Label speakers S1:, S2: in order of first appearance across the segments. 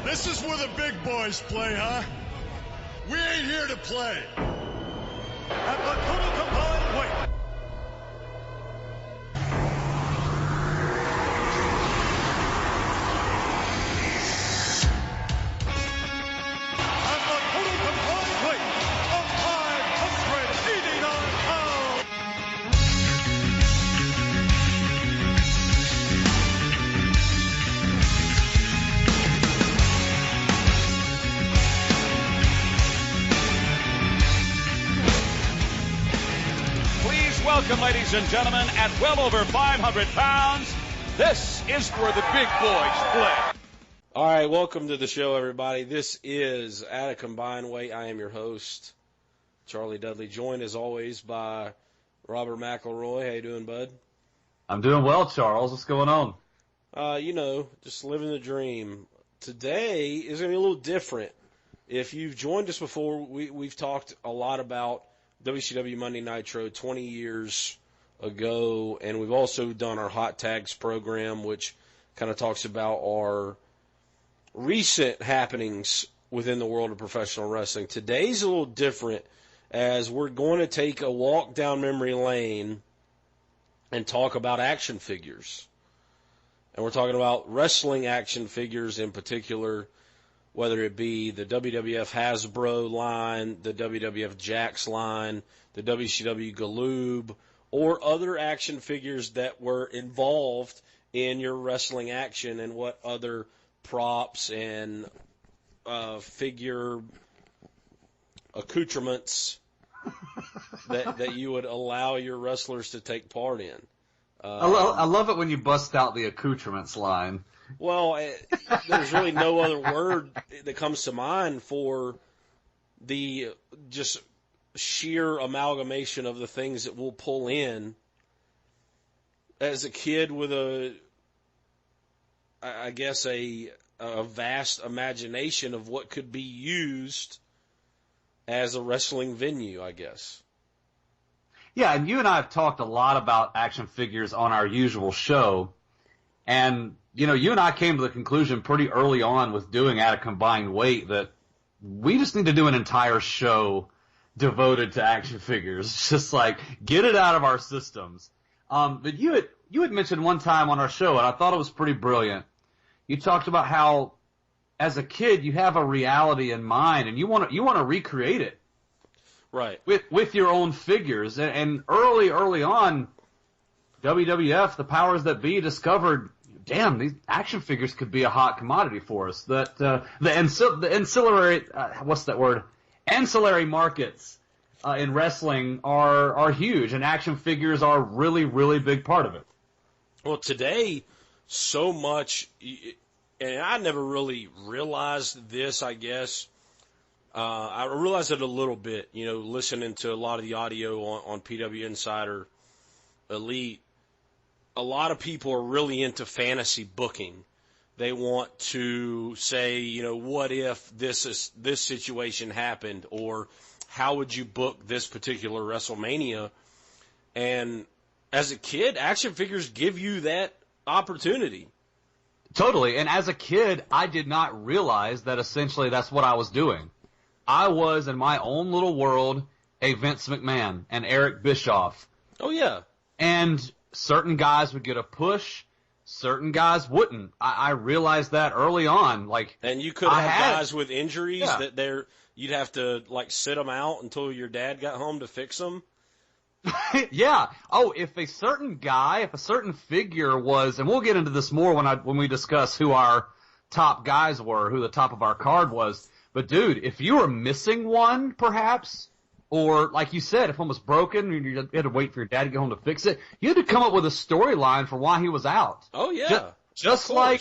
S1: This is where the big boys play, huh? We ain't here to play. At the total combined weight. At the total combined weight of 589 pounds.
S2: Welcome, ladies and gentlemen, at well over 500 pounds, this is where the big boys play.
S3: All right, welcome to the show, everybody. This is At a Combined Weight. I am your host, Charlie Dudley, joined as always by Robert McElroy. How you doing, bud?
S4: I'm doing well, Charles. What's going on?
S3: Just living the dream. Today is going to be a little different. If you've joined us before, we've talked a lot about WCW Monday Nitro 20 years ago, and we've also done our Hot Tags program, which kind of talks about our recent happenings within the world of professional wrestling. Today's a little different, as we're going to take a walk down memory lane and talk about action figures. And we're talking about wrestling action figures in particular, whether it be the WWF Hasbro line, the WWF Jakks line, the WCW Galoob, or other action figures that were involved in your wrestling action, and what other props and figure accoutrements that you would allow your wrestlers to take part in.
S4: I love it when you bust out the accoutrements line.
S3: Well, there's really no other word that comes to mind for the just sheer amalgamation of the things that we'll pull in. As a kid with a vast imagination of what could be used as a wrestling venue, I guess.
S4: Yeah, and you and I have talked a lot about action figures on our usual show, and you and I came to the conclusion pretty early on with doing At a Combined Weight that we just need to do an entire show devoted to action figures. Just like, get it out of our systems. But you had mentioned one time on our show, and I thought it was pretty brilliant. You talked about how, as a kid, you have a reality in mind, and you want to recreate it.
S3: Right.
S4: With your own figures. And early on, WWF, the powers that be, discovered, damn, these action figures could be a hot commodity for us. That the ancillary, ancillary markets in wrestling are huge, and action figures are really, really big part of it.
S3: Well, today, so much, and I never really realized this, I guess. I realized it a little bit, listening to a lot of the audio on PW Insider Elite. A lot of people are really into fantasy booking. They want to say, what if this situation happened, or how would you book this particular WrestleMania? And as a kid, action figures give you that opportunity.
S4: Totally. And as a kid, I did not realize that essentially that's what I was doing. I was, in my own little world, a Vince McMahon and Eric Bischoff.
S3: Oh, yeah.
S4: And certain guys would get a push, certain guys wouldn't. I realized that early on.
S3: And you could have guys with injuries that you'd have to sit them out until your dad got home to fix them.
S4: Yeah. Oh, if a certain figure was, and we'll get into this more when we discuss who our top guys were, who the top of our card was. But dude, if you were missing one, perhaps, or like you said, if one was broken and you had to wait for your dad to get home to fix it, you had to come up with a storyline for why he was out.
S3: Oh yeah.
S4: Just like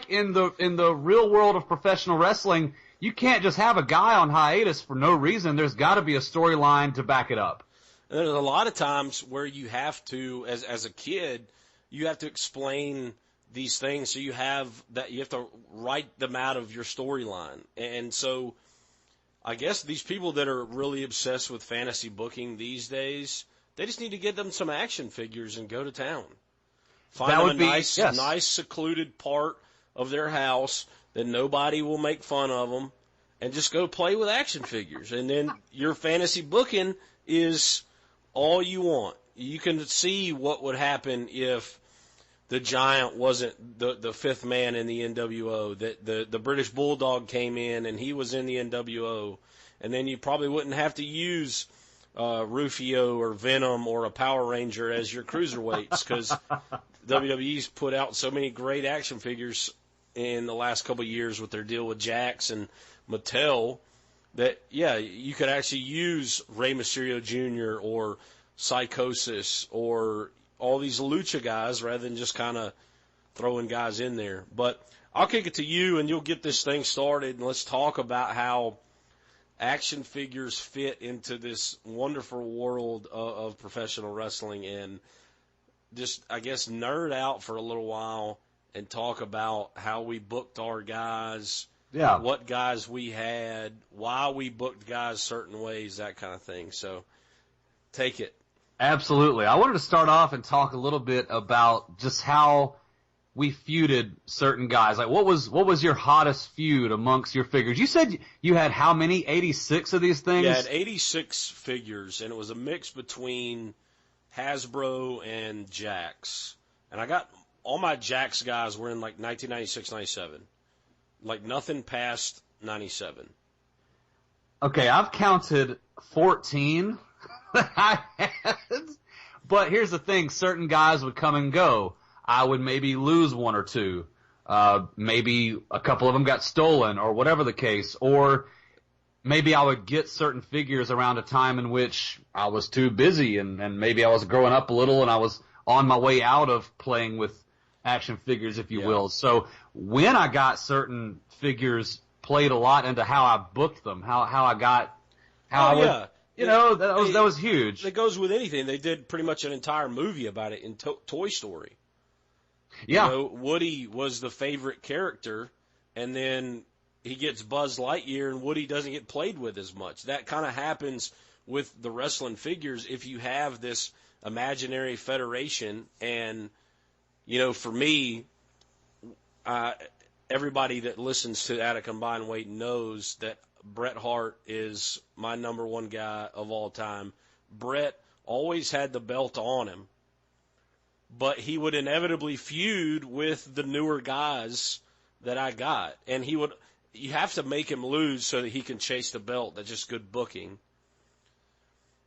S4: in the real world of professional wrestling, you can't just have a guy on hiatus for no reason. There's got to be a storyline to back it up.
S3: And there's a lot of times where you have to, as a kid, you have to explain these things, so you have to write them out of your storyline. And so I guess these people that are really obsessed with fantasy booking these days, they just need to get them some action figures and go to town. Find them a nice secluded part of their house that nobody will make fun of them, and just go play with action figures. And then your fantasy booking is all you want. You can see what would happen if the Giant wasn't the fifth man in the NWO, that the British Bulldog came in and he was in the NWO, and then you probably wouldn't have to use Rufio or Venom or a Power Ranger as your cruiserweights, because WWE's put out so many great action figures in the last couple of years with their deal with Jakks and Mattel that, yeah, you could actually use Rey Mysterio Jr. or Psychosis or all these lucha guys rather than just kind of throwing guys in there. But I'll kick it to you, and you'll get this thing started, and let's talk about how action figures fit into this wonderful world of professional wrestling, and just, I guess, nerd out for a little while and talk about how we booked our guys, what guys we had, why we booked guys certain ways, that kind of thing. So take it.
S4: Absolutely. I wanted to start off and talk a little bit about just how we feuded certain guys. Like, what was your hottest feud amongst your figures? You said you had how many? 86 of these things?
S3: Yeah, I had 86 figures, and it was a mix between Hasbro and Jakks. And I got all my Jakks guys were in like 1996, 97. Like nothing past 97.
S4: Okay, I've counted 14. But here's the thing, certain guys would come and go. I would maybe lose one or two. Maybe a couple of them got stolen or whatever the case. Or maybe I would get certain figures around a time in which I was too busy and maybe I was growing up a little and I was on my way out of playing with action figures, if you will. So when I got certain figures played a lot into how I booked them, how I got, how I would... You know, that was huge.
S3: It goes with anything. They did pretty much an entire movie about it in Toy Story.
S4: Yeah.
S3: You know, Woody was the favorite character, and then he gets Buzz Lightyear, and Woody doesn't get played with as much. That kind of happens with the wrestling figures if you have this imaginary federation. And, you know, for me, everybody that listens to At a Combined Weight knows that Bret Hart is my number one guy of all time. Bret always had the belt on him, but he would inevitably feud with the newer guys that I got. And you have to make him lose so that he can chase the belt. That's just good booking.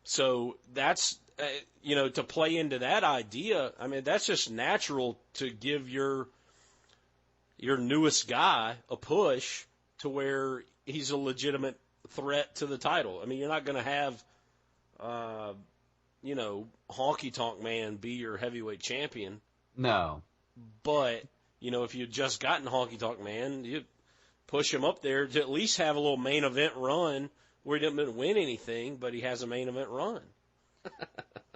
S3: So that's, to play into that idea, I mean, that's just natural to give your newest guy a push to where he's a legitimate threat to the title. I mean, you're not going to have, Honky Tonk Man be your heavyweight champion.
S4: No.
S3: But, if you'd just gotten Honky Tonk Man, you'd push him up there to at least have a little main event run where he didn't win anything, but he has a main event run.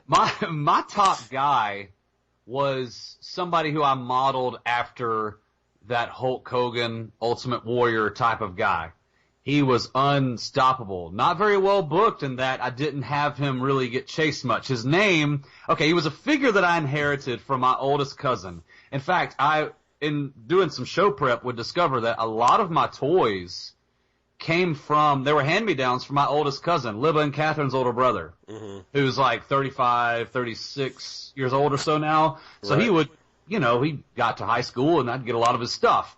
S4: My top guy was somebody who I modeled after that Hulk Hogan, Ultimate Warrior type of guy. He was unstoppable. Not very well booked in that I didn't have him really get chased much. His name, he was a figure that I inherited from my oldest cousin. In fact, in doing some show prep, would discover that a lot of my toys they were hand-me-downs from my oldest cousin, Libba and Catherine's older brother, who's like 35, 36 years old or so now. So
S3: right.
S4: He would, he got to high school and I'd get a lot of his stuff.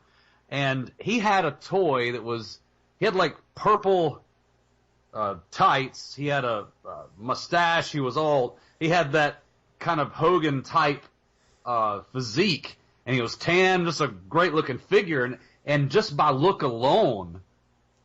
S4: And he had a toy that he had like purple tights. He had a mustache. He had that kind of Hogan type physique, and he was tan, just a great looking figure. And just by look alone,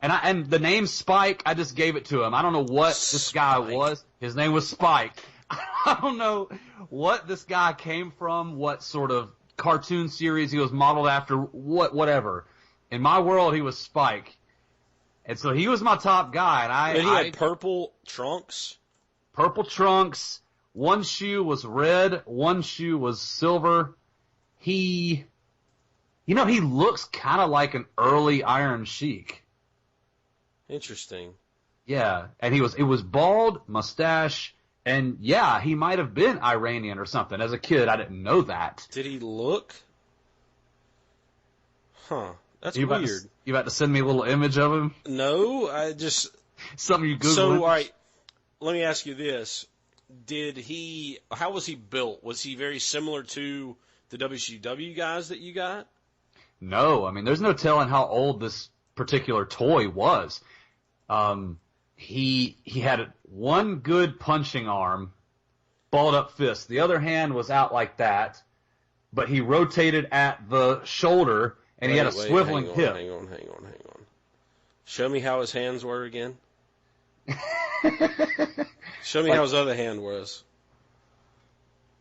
S4: and the name Spike, I just gave it to him. I don't know what this guy was. His name was Spike. I don't know what this guy came from, what sort of cartoon series he was modeled after, whatever. In my world, he was Spike. And so he was my top guy. And
S3: he had purple trunks?
S4: Purple trunks. One shoe was red. One shoe was silver. He looks kind of like an early Iron Sheik.
S3: Interesting.
S4: Yeah. And it was bald, mustache, and yeah, he might have been Iranian or something. As a kid, I didn't know that.
S3: Did he look? Huh. That's
S4: You
S3: weird.
S4: You about to send me a little image of him?
S3: No, I just...
S4: Something you Google.
S3: So, all right, let me ask you this. How was he built? Was he very similar to the WCW guys that you got?
S4: No, I mean, there's no telling how old this particular toy was. He had one good punching arm, balled up fist. The other hand was out like that, but he rotated at the shoulder, and he had a swiveling hip.
S3: Hang on. Show me how his hands were again. Show me how his other hand was.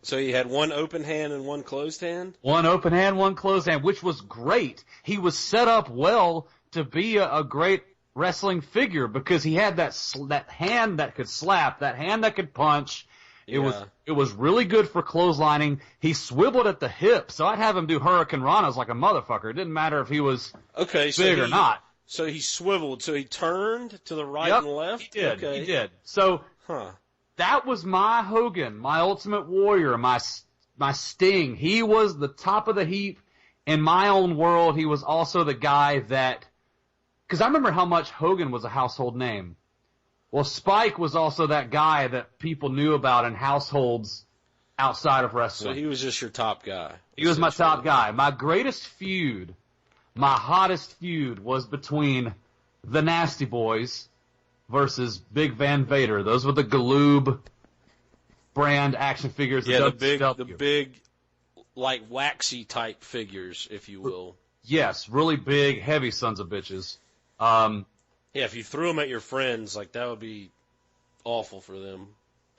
S3: So he had one open hand and one closed hand?
S4: One open hand, one closed hand, which was great. He was set up well to be a great wrestling figure because he had that hand that could slap, that hand that could punch. It was really good for clotheslining. He swiveled at the hip, so I'd have him do Hurricane Ranas like a motherfucker. It didn't matter if he was big or not.
S3: So he swiveled. So he turned to the right and left?
S4: He did.
S3: Okay.
S4: He did. So that was my Hogan, my Ultimate Warrior, my Sting. He was the top of the heap. In my own world, he was also the guy that... Because I remember how much Hogan was a household name. Well, Spike was also that guy that people knew about in households outside of wrestling.
S3: So he was just your top guy.
S4: He was my top guy. My greatest feud, my hottest feud was between the Nasty Boys versus Big Van Vader. Those were the Galoob brand action figures.
S3: Yeah, the big, like waxy type figures, if you will.
S4: Yes, really big, heavy sons of bitches.
S3: Yeah, if you threw them at your friends, like that would be awful for them.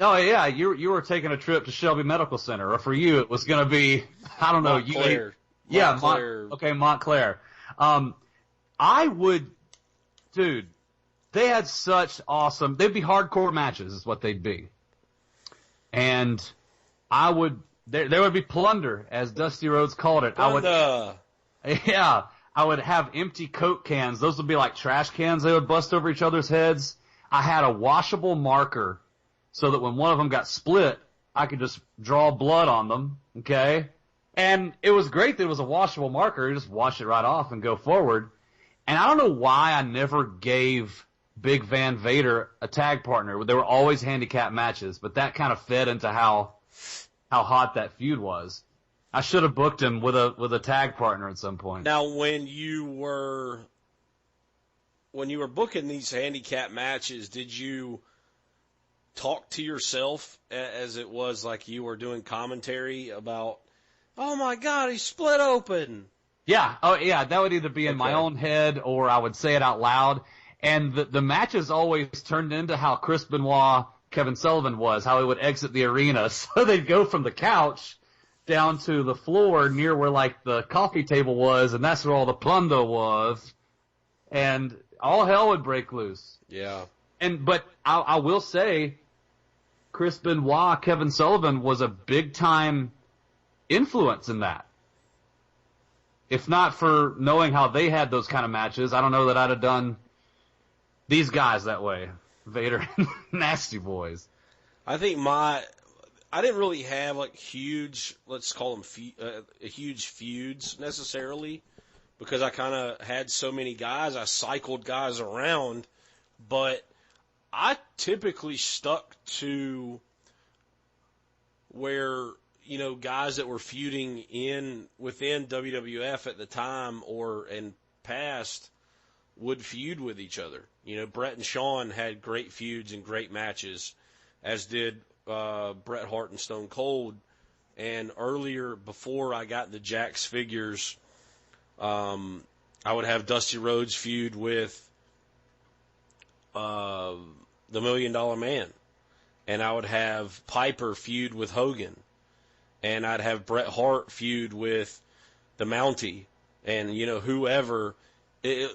S4: Oh yeah, you were taking a trip to Shelby Medical Center, or for you it was going to be
S3: Montclair.
S4: Montclair. I would, dude. They had such awesome. They'd be hardcore matches, is what they'd be, and I would. There would be plunder, as Dusty Rhodes called it.
S3: Plunder.
S4: I would have empty Coke cans. Those would be like trash cans. They would bust over each other's heads. I had a washable marker so that when one of them got split, I could just draw blood on them, okay? And it was great that it was a washable marker. You just wash it right off and go forward. And I don't know why I never gave Big Van Vader a tag partner. They were always handicap matches, but that kind of fed into how hot that feud was. I should have booked him with a tag partner at some point.
S3: Now, when you were booking these handicap matches, did you talk to yourself as it was like you were doing commentary about, oh my God, he split open?
S4: Yeah. Oh yeah, that would either be in my own head or I would say it out loud. And the matches always turned into how Chris Benoit, Kevin Sullivan was, how he would exit the arena. So they'd go from the couch down to the floor near where like the coffee table was, and that's where all the plunder was, and all hell would break loose.
S3: Yeah.
S4: But I will say, Chris Benoit, Kevin Sullivan was a big time influence in that. If not for knowing how they had those kind of matches, I don't know that I'd have done these guys that way. Vader and Nasty Boys.
S3: I think I didn't really have like huge, let's call them huge feuds necessarily, because I kind of had so many guys. I cycled guys around, but I typically stuck to where, guys that were feuding within WWF at the time or in past would feud with each other. Bret and Shawn had great feuds and great matches, as did Bret Hart and Stone Cold. And earlier, before I got the Jakks figures, I would have Dusty Rhodes feud with the $1 Million Man, and I would have Piper feud with Hogan, and I'd have Bret Hart feud with the Mountie, and whoever. It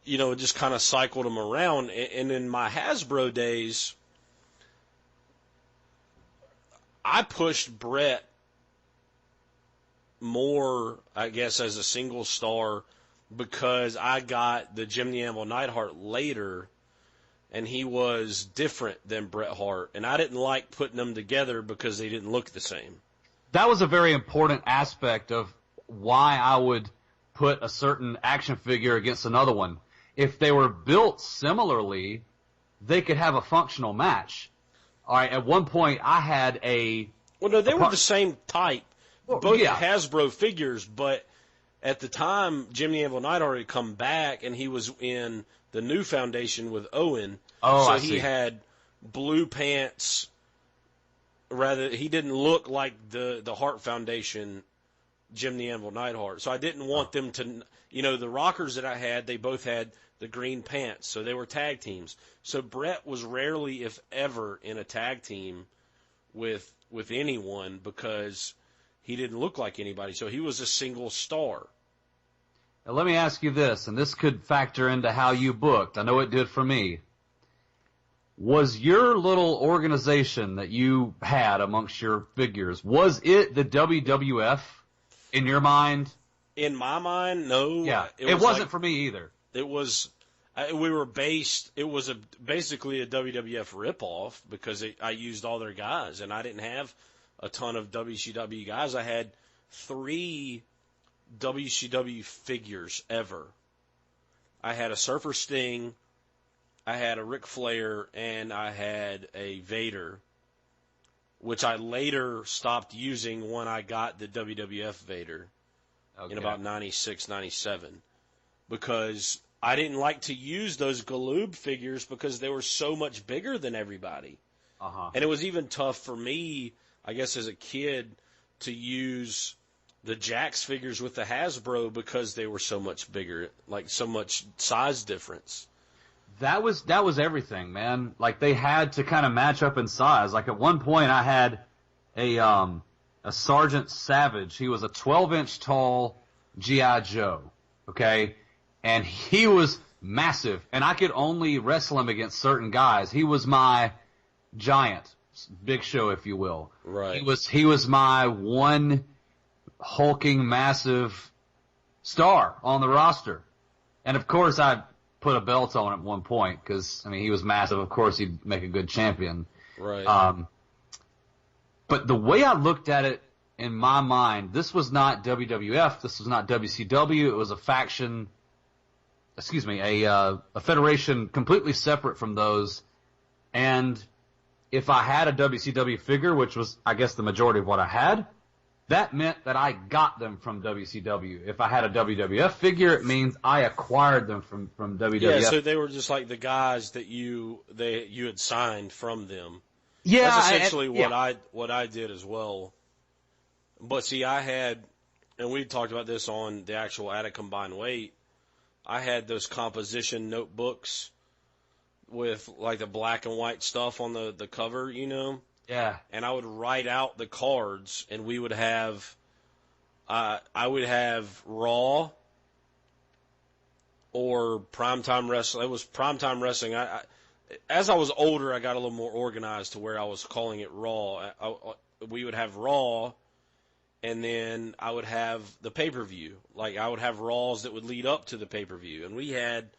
S3: just kind of cycled them around. And in my Hasbro days, I pushed Bret more, I guess, as a single star because I got the Jim the Anvil Neidhart later, and he was different than Bret Hart. And I didn't like putting them together because they didn't look the same.
S4: That was a very important aspect of why I would put a certain action figure against another one. If they were built similarly, they could have a functional match. All right, at one point I had a...
S3: Well, no, they were the same type. Both
S4: yeah.
S3: Hasbro figures, but at the time, Jim the Anvil Neidhart had come back, and he was in the new foundation with Owen.
S4: Oh,
S3: so
S4: I
S3: he
S4: see.
S3: had blue pants. Rather, he didn't look like the Hart Foundation Jim the Anvil Neidhart. So I didn't want them to, the rockers that I had, they both had the green pants, so they were tag teams. So Brett was rarely, if ever, in a tag team with anyone because he didn't look like anybody. So he was a single star.
S4: Now, let me ask you this, and this could factor into how you booked. I know it did for me. Was your little organization that you had amongst your figures, was it the WWF in your mind?
S3: In my mind, no.
S4: Yeah, it wasn't for me either.
S3: It was, we were based, it was basically a WWF ripoff because I used all their guys, and I didn't have a ton of WCW guys. I had 3 WCW figures ever. I had a Surfer Sting, I had a Ric Flair, and I had a Vader, which I later stopped using when I got the WWF Vader in about 96, 97. Because I didn't like to use those Galoob figures because they were so much bigger than everybody. And it was even tough for me, I guess as a kid, to use the Jakks figures with the Hasbro because they were so much bigger, like so much size difference.
S4: That was everything, man. Like they had to kind of match up in size. Like at one point I had a Sergeant Savage. He was a 12-inch tall G.I. Joe, okay? And he was massive, and I could only wrestle him against certain guys. He was my giant, Big Show, if you will.
S3: Right.
S4: He was my one hulking, massive star on the roster. And of course I put a belt on him at one point because, I mean, he was massive. Of course, he'd make a good champion.
S3: Right.
S4: But the way I looked at it in my mind, this was not WWF. This was not WCW. It was a faction, a federation completely separate from those. And if I had a WCW figure, which was, I guess, the majority of what I had, that meant that I got them from WCW. If I had a WWF figure, it means I acquired them from WWF.
S3: Yeah, so they were just like the guys that you had signed from them.
S4: Yeah,
S3: that's essentially what I did as well. But see, I had, and we talked about this on the actual At a Combined Weight, I had those composition notebooks with like the black and white stuff on the cover,
S4: Yeah.
S3: And I would write out the cards, and we would have, I would have Raw or Primetime Wrestling. It was Primetime Wrestling. As I was older, I got a little more organized to where I was calling it Raw. We would have Raw, and then I would have the pay-per-view. Like, I would have Raws that would lead up to the pay-per-view. And we had,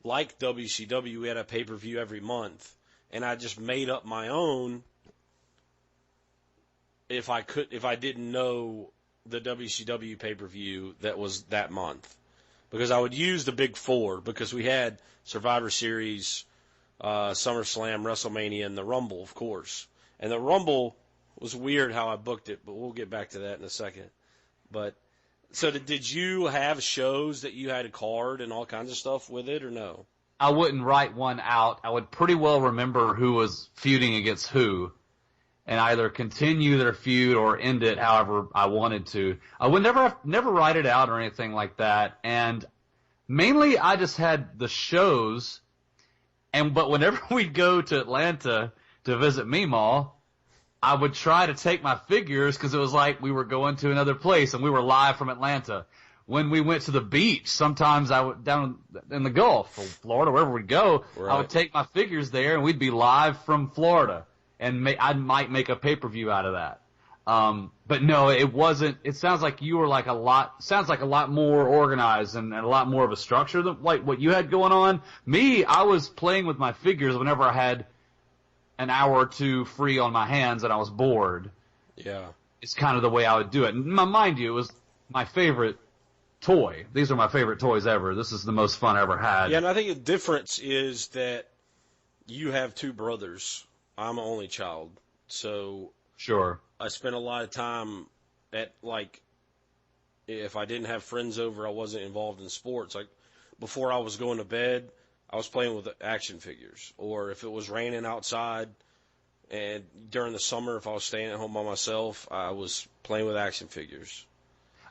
S3: like WCW, we had a pay-per-view every month. And I just made up my own if I didn't know the WCW pay-per-view that was that month. Because I would use the big 4, because we had Survivor Series, SummerSlam, WrestleMania, and the Rumble, of course. And the Rumble was weird how I booked it, but we'll get back to that in a second. But so did you have shows that you had a card and all kinds of stuff with it, or no?
S4: I wouldn't write one out. I would pretty well remember who was feuding against who, and either continue their feud or end it however I wanted to. I would never write it out or anything like that. And mainly I just had the shows, but whenever we'd go to Atlanta to visit Meemaw, I would try to take my figures because it was like we were going to another place and we were live from Atlanta. When we went to the beach, sometimes I would down in the Gulf or Florida, wherever we'd go,
S3: right.
S4: I would take my figures there and we'd be live from Florida. And I might make a pay-per-view out of that. But no, it wasn't. It sounds like you were sounds like a lot more organized and a lot more of a structure than like what you had going on. Me, I was playing with my figures whenever I had an hour or two free on my hands and I was bored.
S3: Yeah.
S4: It's kind of the way I would do it. And mind you, it was my favorite toy. These are my favorite toys ever. This is the most fun I ever had.
S3: Yeah, and I think the difference is that you have two brothers. I'm an only child. So
S4: Sure.
S3: I spent a lot of time at, like, if I didn't have friends over, I wasn't involved in sports. Like, before I was going to bed, I was playing with action figures. Or if it was raining outside, and during the summer, if I was staying at home by myself, I was playing with action figures.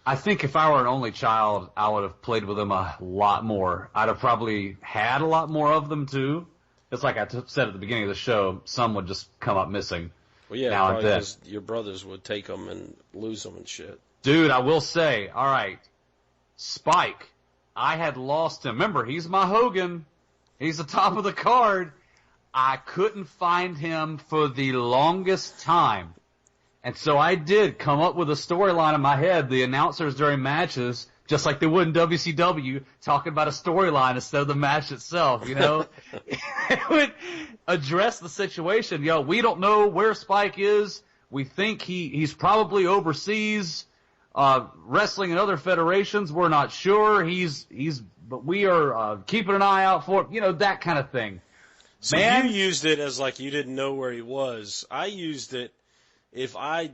S4: I think if I were an only child, I would have played with them a lot more. I'd have probably had a lot more of them, too. It's like I said at the beginning of the show, some would just come up missing.
S3: Well, yeah,
S4: now and
S3: probably
S4: then.
S3: because your brothers would take them and lose them and shit.
S4: Dude, I will say, all right, Spike, I had lost him. Remember, he's my Hogan. He's the top of the card. I couldn't find him for the longest time. And so I did come up with a storyline in my head. The announcers during matches, just like they would in WCW, talking about a storyline instead of the match itself, you know? It would address the situation. Yo, we don't know where Spike is. We think he's probably overseas, wrestling in other federations. We're not sure. But we are keeping an eye out for him. You know, that kind of thing.
S3: So
S4: Man,
S3: you used it as like you didn't know where he was. I used it if I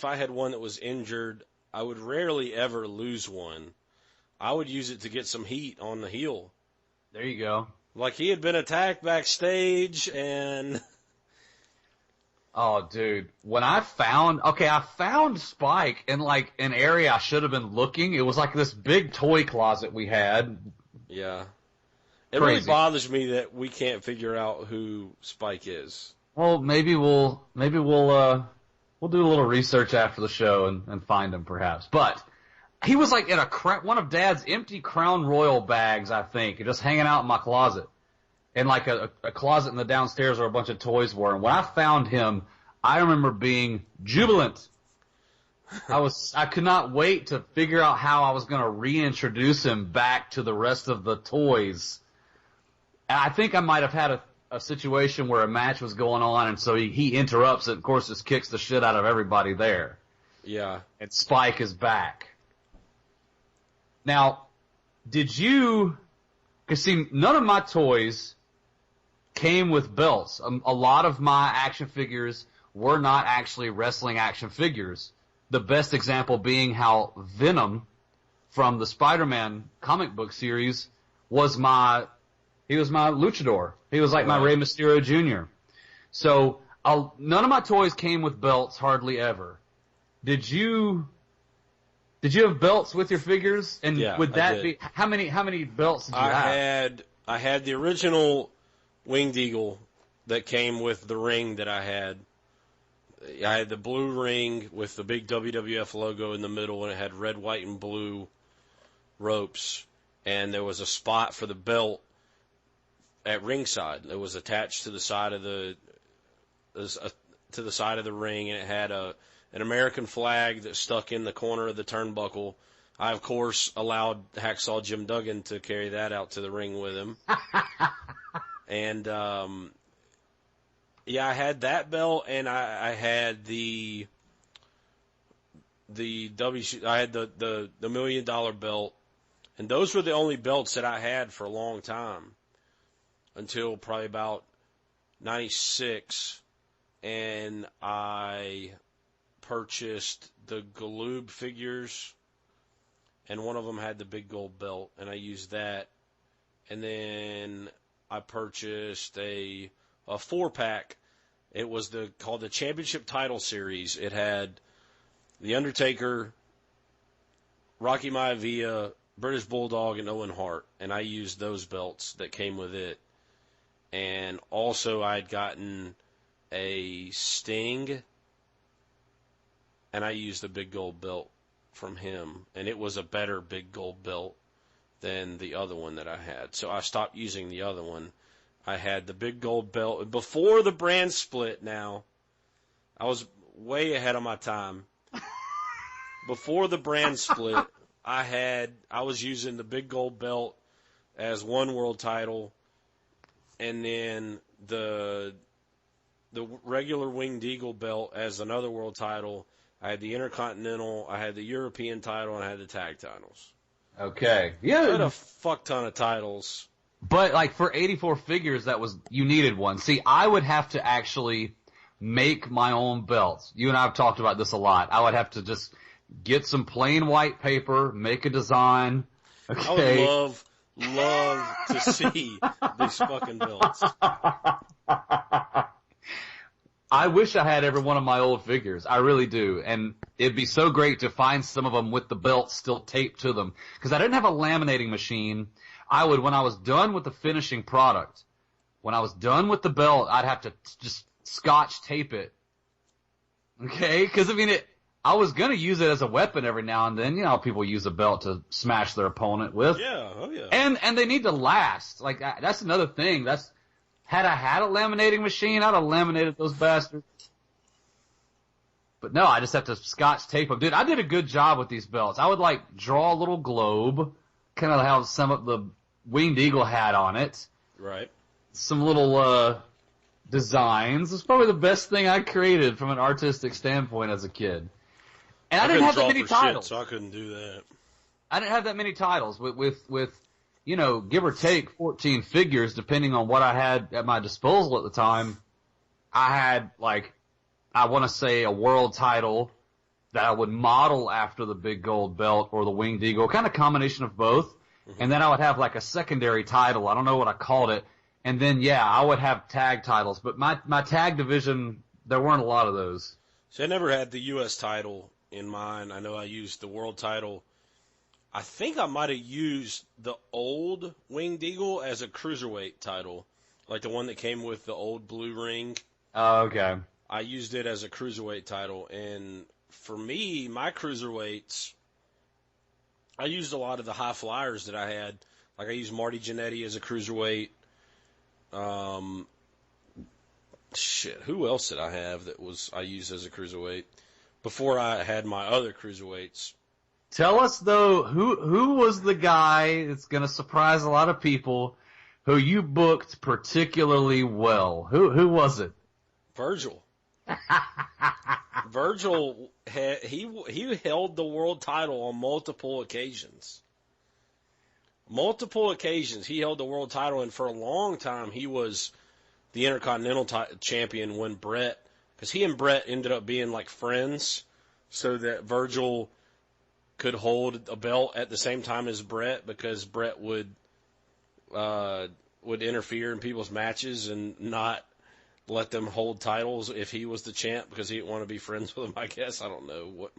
S3: had one that was injured, I would rarely ever lose one. I would use it to get some heat on the heel.
S4: there you go.
S3: Like he had been attacked backstage and
S4: Oh, dude. When I found Spike in like an area I should have been looking. It was like this big toy closet we had.
S3: yeah. It
S4: Crazy.
S3: really bothers me that we can't figure out who Spike is.
S4: Well, maybe we'll do a little research after the show and find him perhaps. But he was like in one of Dad's empty Crown Royal bags, I think, just hanging out in my closet. In like a closet in the downstairs where a bunch of toys were. And when I found him, I remember being jubilant. I could not wait to figure out how I was going to reintroduce him back to the rest of the toys. And I think I might have had a situation where a match was going on, and so he interrupts it, and of course just kicks the shit out of everybody there.
S3: Yeah.
S4: And Spike is back. Now, because see, none of my toys came with belts. A lot of my action figures were not actually wrestling action figures. The best example being how Venom from the Spider-Man comic book series was my luchador. He was like my Rey Mysterio Jr. So none of my toys came with belts, hardly ever. Did you have belts with your figures? And
S3: Yeah,
S4: would
S3: I
S4: that
S3: did.
S4: be how many belts did you have?
S3: I had the original Winged Eagle that came with the ring that I had. I had the blue ring with the big WWF logo in the middle, and it had red, white, and blue ropes. And there was a spot for the belt at ringside. It was attached to the side of the ring, and it had an American flag that stuck in the corner of the turnbuckle. I, of course, allowed Hacksaw Jim Duggan to carry that out to the ring with him. And, yeah, I had that belt, and I had the $1 million belt, and those were the only belts that I had for a long time until probably about 96, and I purchased the Galoob figures, and one of them had the big gold belt, and I used that, and then I purchased a 4-pack. It was called the Championship Title Series. It had The Undertaker, Rocky Maivia, British Bulldog, and Owen Hart, and I used those belts that came with it. And also I had gotten a Sting, and I used the big gold belt from him, and it was a better big gold belt than the other one that I had. So I stopped using the other one. I had the big gold belt. Before the brand split now, I was way ahead of my time. Before the brand split, I was using the big gold belt as one world title, and then the regular Winged Eagle belt as another world title. I had the Intercontinental, I had the European title, and I had the tag titles.
S4: Okay.
S3: I had
S4: Yeah.
S3: a fuck ton of titles.
S4: But, like, for 84 figures, you needed one. See, I would have to actually make my own belts. You and I have talked about this a lot. I would have to just get some plain white paper, make a design. Okay.
S3: I would love to see these fucking belts.
S4: I wish I had every one of my old figures. I really do. And it'd be so great to find some of them with the belts still taped to them. Because I didn't have a laminating machine. When I was done with the finishing product, when I was done with the belt, I'd have to just scotch tape it. Okay? Because, I was going to use it as a weapon every now and then. You know how people use a belt to smash their opponent with.
S3: Yeah, oh yeah.
S4: And they need to last. Like, that's another thing. Had I had a laminating machine, I'd have laminated those bastards. But no, I just have to scotch tape them. Dude, I did a good job with these belts. I would, draw a little globe, kind of how some of the Winged Eagle had on it.
S3: Right.
S4: Some little, designs. It's probably the best thing I created from an artistic standpoint as a kid. And I didn't have that many titles.
S3: Shit, so I couldn't do that.
S4: I didn't have that many titles with give or take 14 figures, depending on what I had at my disposal at the time. I had, I want to say a world title that I would model after the big gold belt or the Winged Eagle, kind of combination of both. Mm-hmm. And then I would have, a secondary title. I don't know what I called it. And then, I would have tag titles. But my tag division, there weren't a lot of those.
S3: So I never had the U.S. title in mind. I know I used the world title. I think I might have used the old Winged Eagle as a cruiserweight title, like the one that came with the old blue ring.
S4: Oh, okay.
S3: I used it as a cruiserweight title, and for me, my cruiserweights, I used a lot of the high flyers that I had. Like I used Marty Jannetty as a cruiserweight. Who else did I have I used as a cruiserweight before I had my other cruiserweights?
S4: Tell us though, who was the guy that's going to surprise a lot of people who you booked particularly well? Who was it?
S3: Virgil. Virgil he held the world title on multiple occasions. Multiple occasions he held the world title, and for a long time he was the Intercontinental champion when because he and Brett ended up being like friends, so that Virgil could hold a belt at the same time as Brett, because Brett would interfere in people's matches and not let them hold titles if he was the champ, because he didn't want to be friends with him, I guess. I don't know what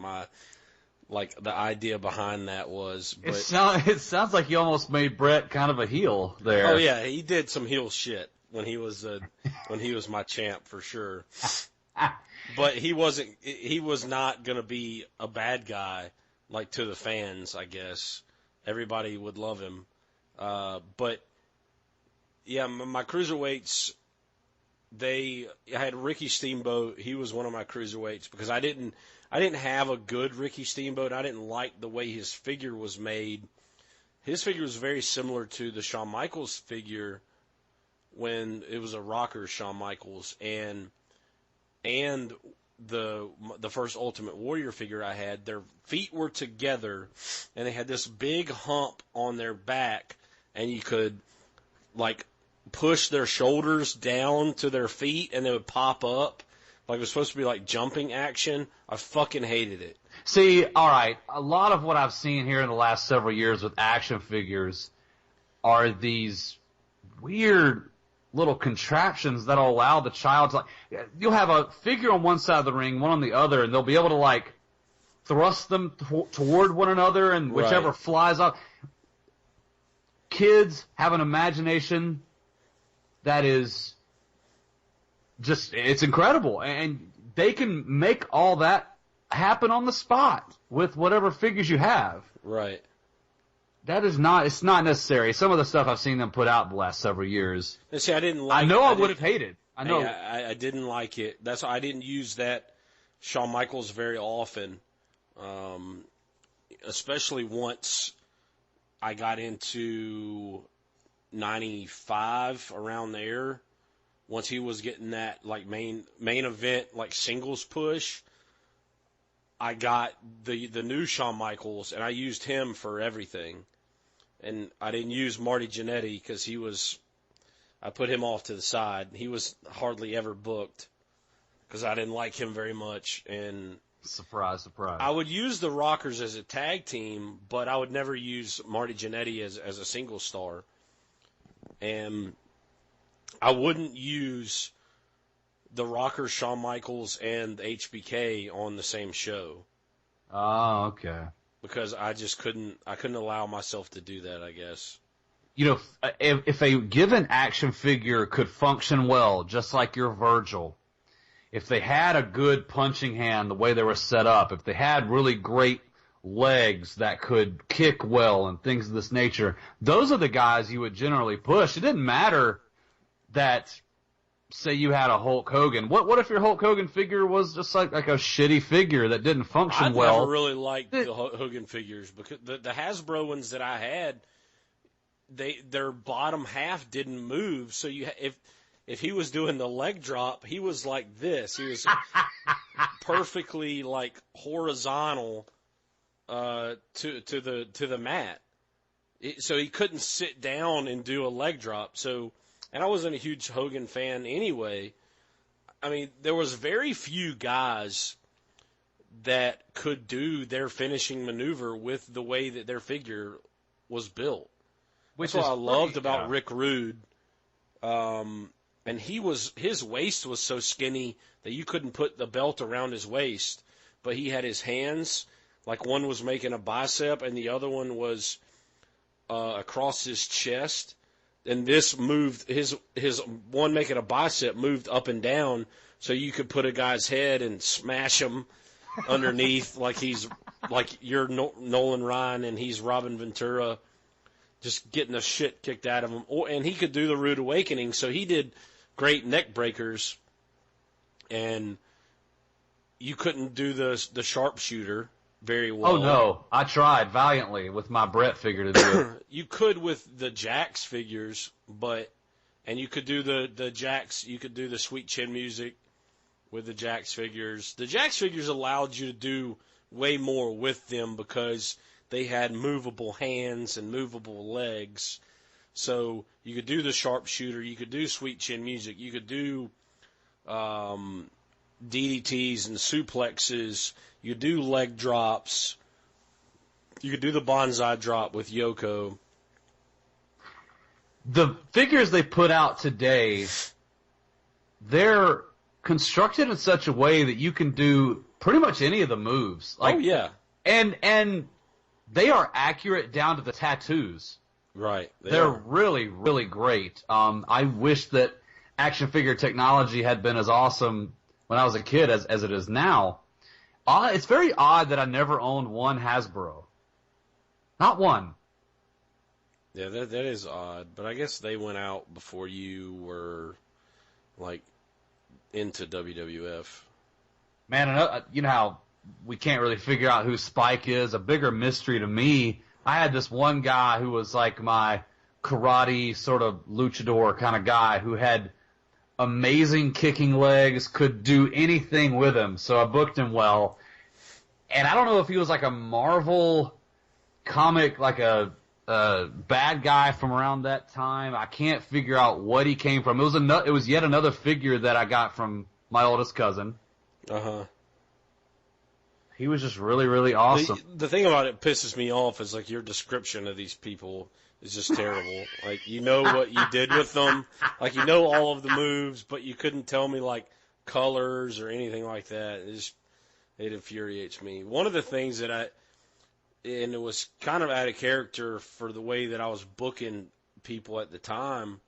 S3: the idea behind that was. But
S4: it sounds like you almost made Brett kind of a heel there.
S3: Oh yeah, he did some heel shit when he was my champ for sure. But he was not going to be a bad guy, like, to the fans, I guess. Everybody would love him. But yeah, my cruiserweights, I had Ricky Steamboat. He was one of my cruiserweights because I didn't have a good Ricky Steamboat. I didn't like the way his figure was made. His figure was very similar to the Shawn Michaels figure when it was a rocker Shawn Michaels, and the first Ultimate Warrior figure I had, their feet were together and they had this big hump on their back, and you could push their shoulders down to their feet and they would pop up. Like it was supposed to be like jumping action. I fucking hated it.
S4: See, all right, a lot of what I've seen here in the last several years with action figures are these weird little contraptions that'll allow the child to, you'll have a figure on one side of the ring, one on the other, and they'll be able to thrust them toward one another, and whichever flies up. Kids have an imagination that is just, it's incredible, and they can make all that happen on the spot with whatever figures you have.
S3: Right.
S4: It's not necessary. Some of the stuff I've seen them put out the last several years.
S3: And see, I
S4: would have hated. I know.
S3: I didn't like it. That's why I didn't use that Shawn Michaels very often. Especially once I got into 95, around there. Once he was getting that main event singles push, I got the new Shawn Michaels, and I used him for everything. And I didn't use Marty Jannetty because I put him off to the side. He was hardly ever booked because I didn't like him very much. And
S4: Surprise, surprise.
S3: I would use the Rockers as a tag team, but I would never use Marty Jannetty as a single star. And I wouldn't use the Rockers, Shawn Michaels, and HBK on the same show.
S4: Oh, okay.
S3: Because I just couldn't allow myself to do that, I guess.
S4: You know, if a given action figure could function well, just like your Virgil, if they had a good punching hand the way they were set up, if they had really great legs that could kick well and things of this nature, those are the guys you would generally push. It didn't matter that, say you had a Hulk Hogan. What if your Hulk Hogan figure was just like a shitty figure that didn't function well?
S3: I never really liked the Hogan figures because the Hasbro ones that I had, their bottom half didn't move. So if he was doing the leg drop, he was like this. He was perfectly like horizontal to the mat. So he couldn't sit down and do a leg drop. So. And I wasn't a huge Hogan fan anyway. I mean, there was very few guys that could do their finishing maneuver with the way that their figure was built. That's what I loved about Rick Rude. And his waist was so skinny that you couldn't put the belt around his waist. But he had his hands, like one was making a bicep and the other one was across his chest. And this moved, his one making a bicep moved up and down so you could put a guy's head and smash him underneath like you're Nolan Ryan and he's Robin Ventura, just getting the shit kicked out of him. And he could do the Rude Awakening, so he did great neck breakers. And you couldn't do the sharpshooter very well.
S4: Oh, no. I tried valiantly with my Brett figure to do it.
S3: You could with the Jakks figures, and you could do the Jakks, you could do the Sweet Chin Music with the Jakks figures. The Jakks figures allowed you to do way more with them because they had movable hands and movable legs. So you could do the sharpshooter, you could do Sweet Chin Music, you could do DDTs and suplexes, you could do leg drops, you could do the bonsai drop with Yoko.
S4: The figures they put out today, they're constructed in such a way that you can do pretty much any of the moves.
S3: Oh, yeah.
S4: And they are accurate down to the tattoos.
S3: Right.
S4: They're really, really great. I wish that action figure technology had been as awesome when I was a kid as it is now. It's very odd that I never owned one Hasbro. Not one.
S3: Yeah, that is odd. But I guess they went out before you were, like, into WWF.
S4: Man, you know how we can't really figure out who Spike is? A bigger mystery to me. I had this one guy who was like my karate sort of luchador kind of guy who had amazing kicking legs, could do anything with him, so I booked him well. And I don't know if he was like a Marvel comic, like a bad guy from around that time. I can't figure out what he came from. It was yet another figure that I got from my oldest cousin.
S3: Uh-huh.
S4: He was just really, really awesome.
S3: The thing about it pisses me off is, like, your description of these people is just terrible. Like, you know what you did with them. Like, you know all of the moves, but you couldn't tell me, like, colors or anything like that. It infuriates me. One of the things that and it was kind of out of character for the way that I was booking people at the time,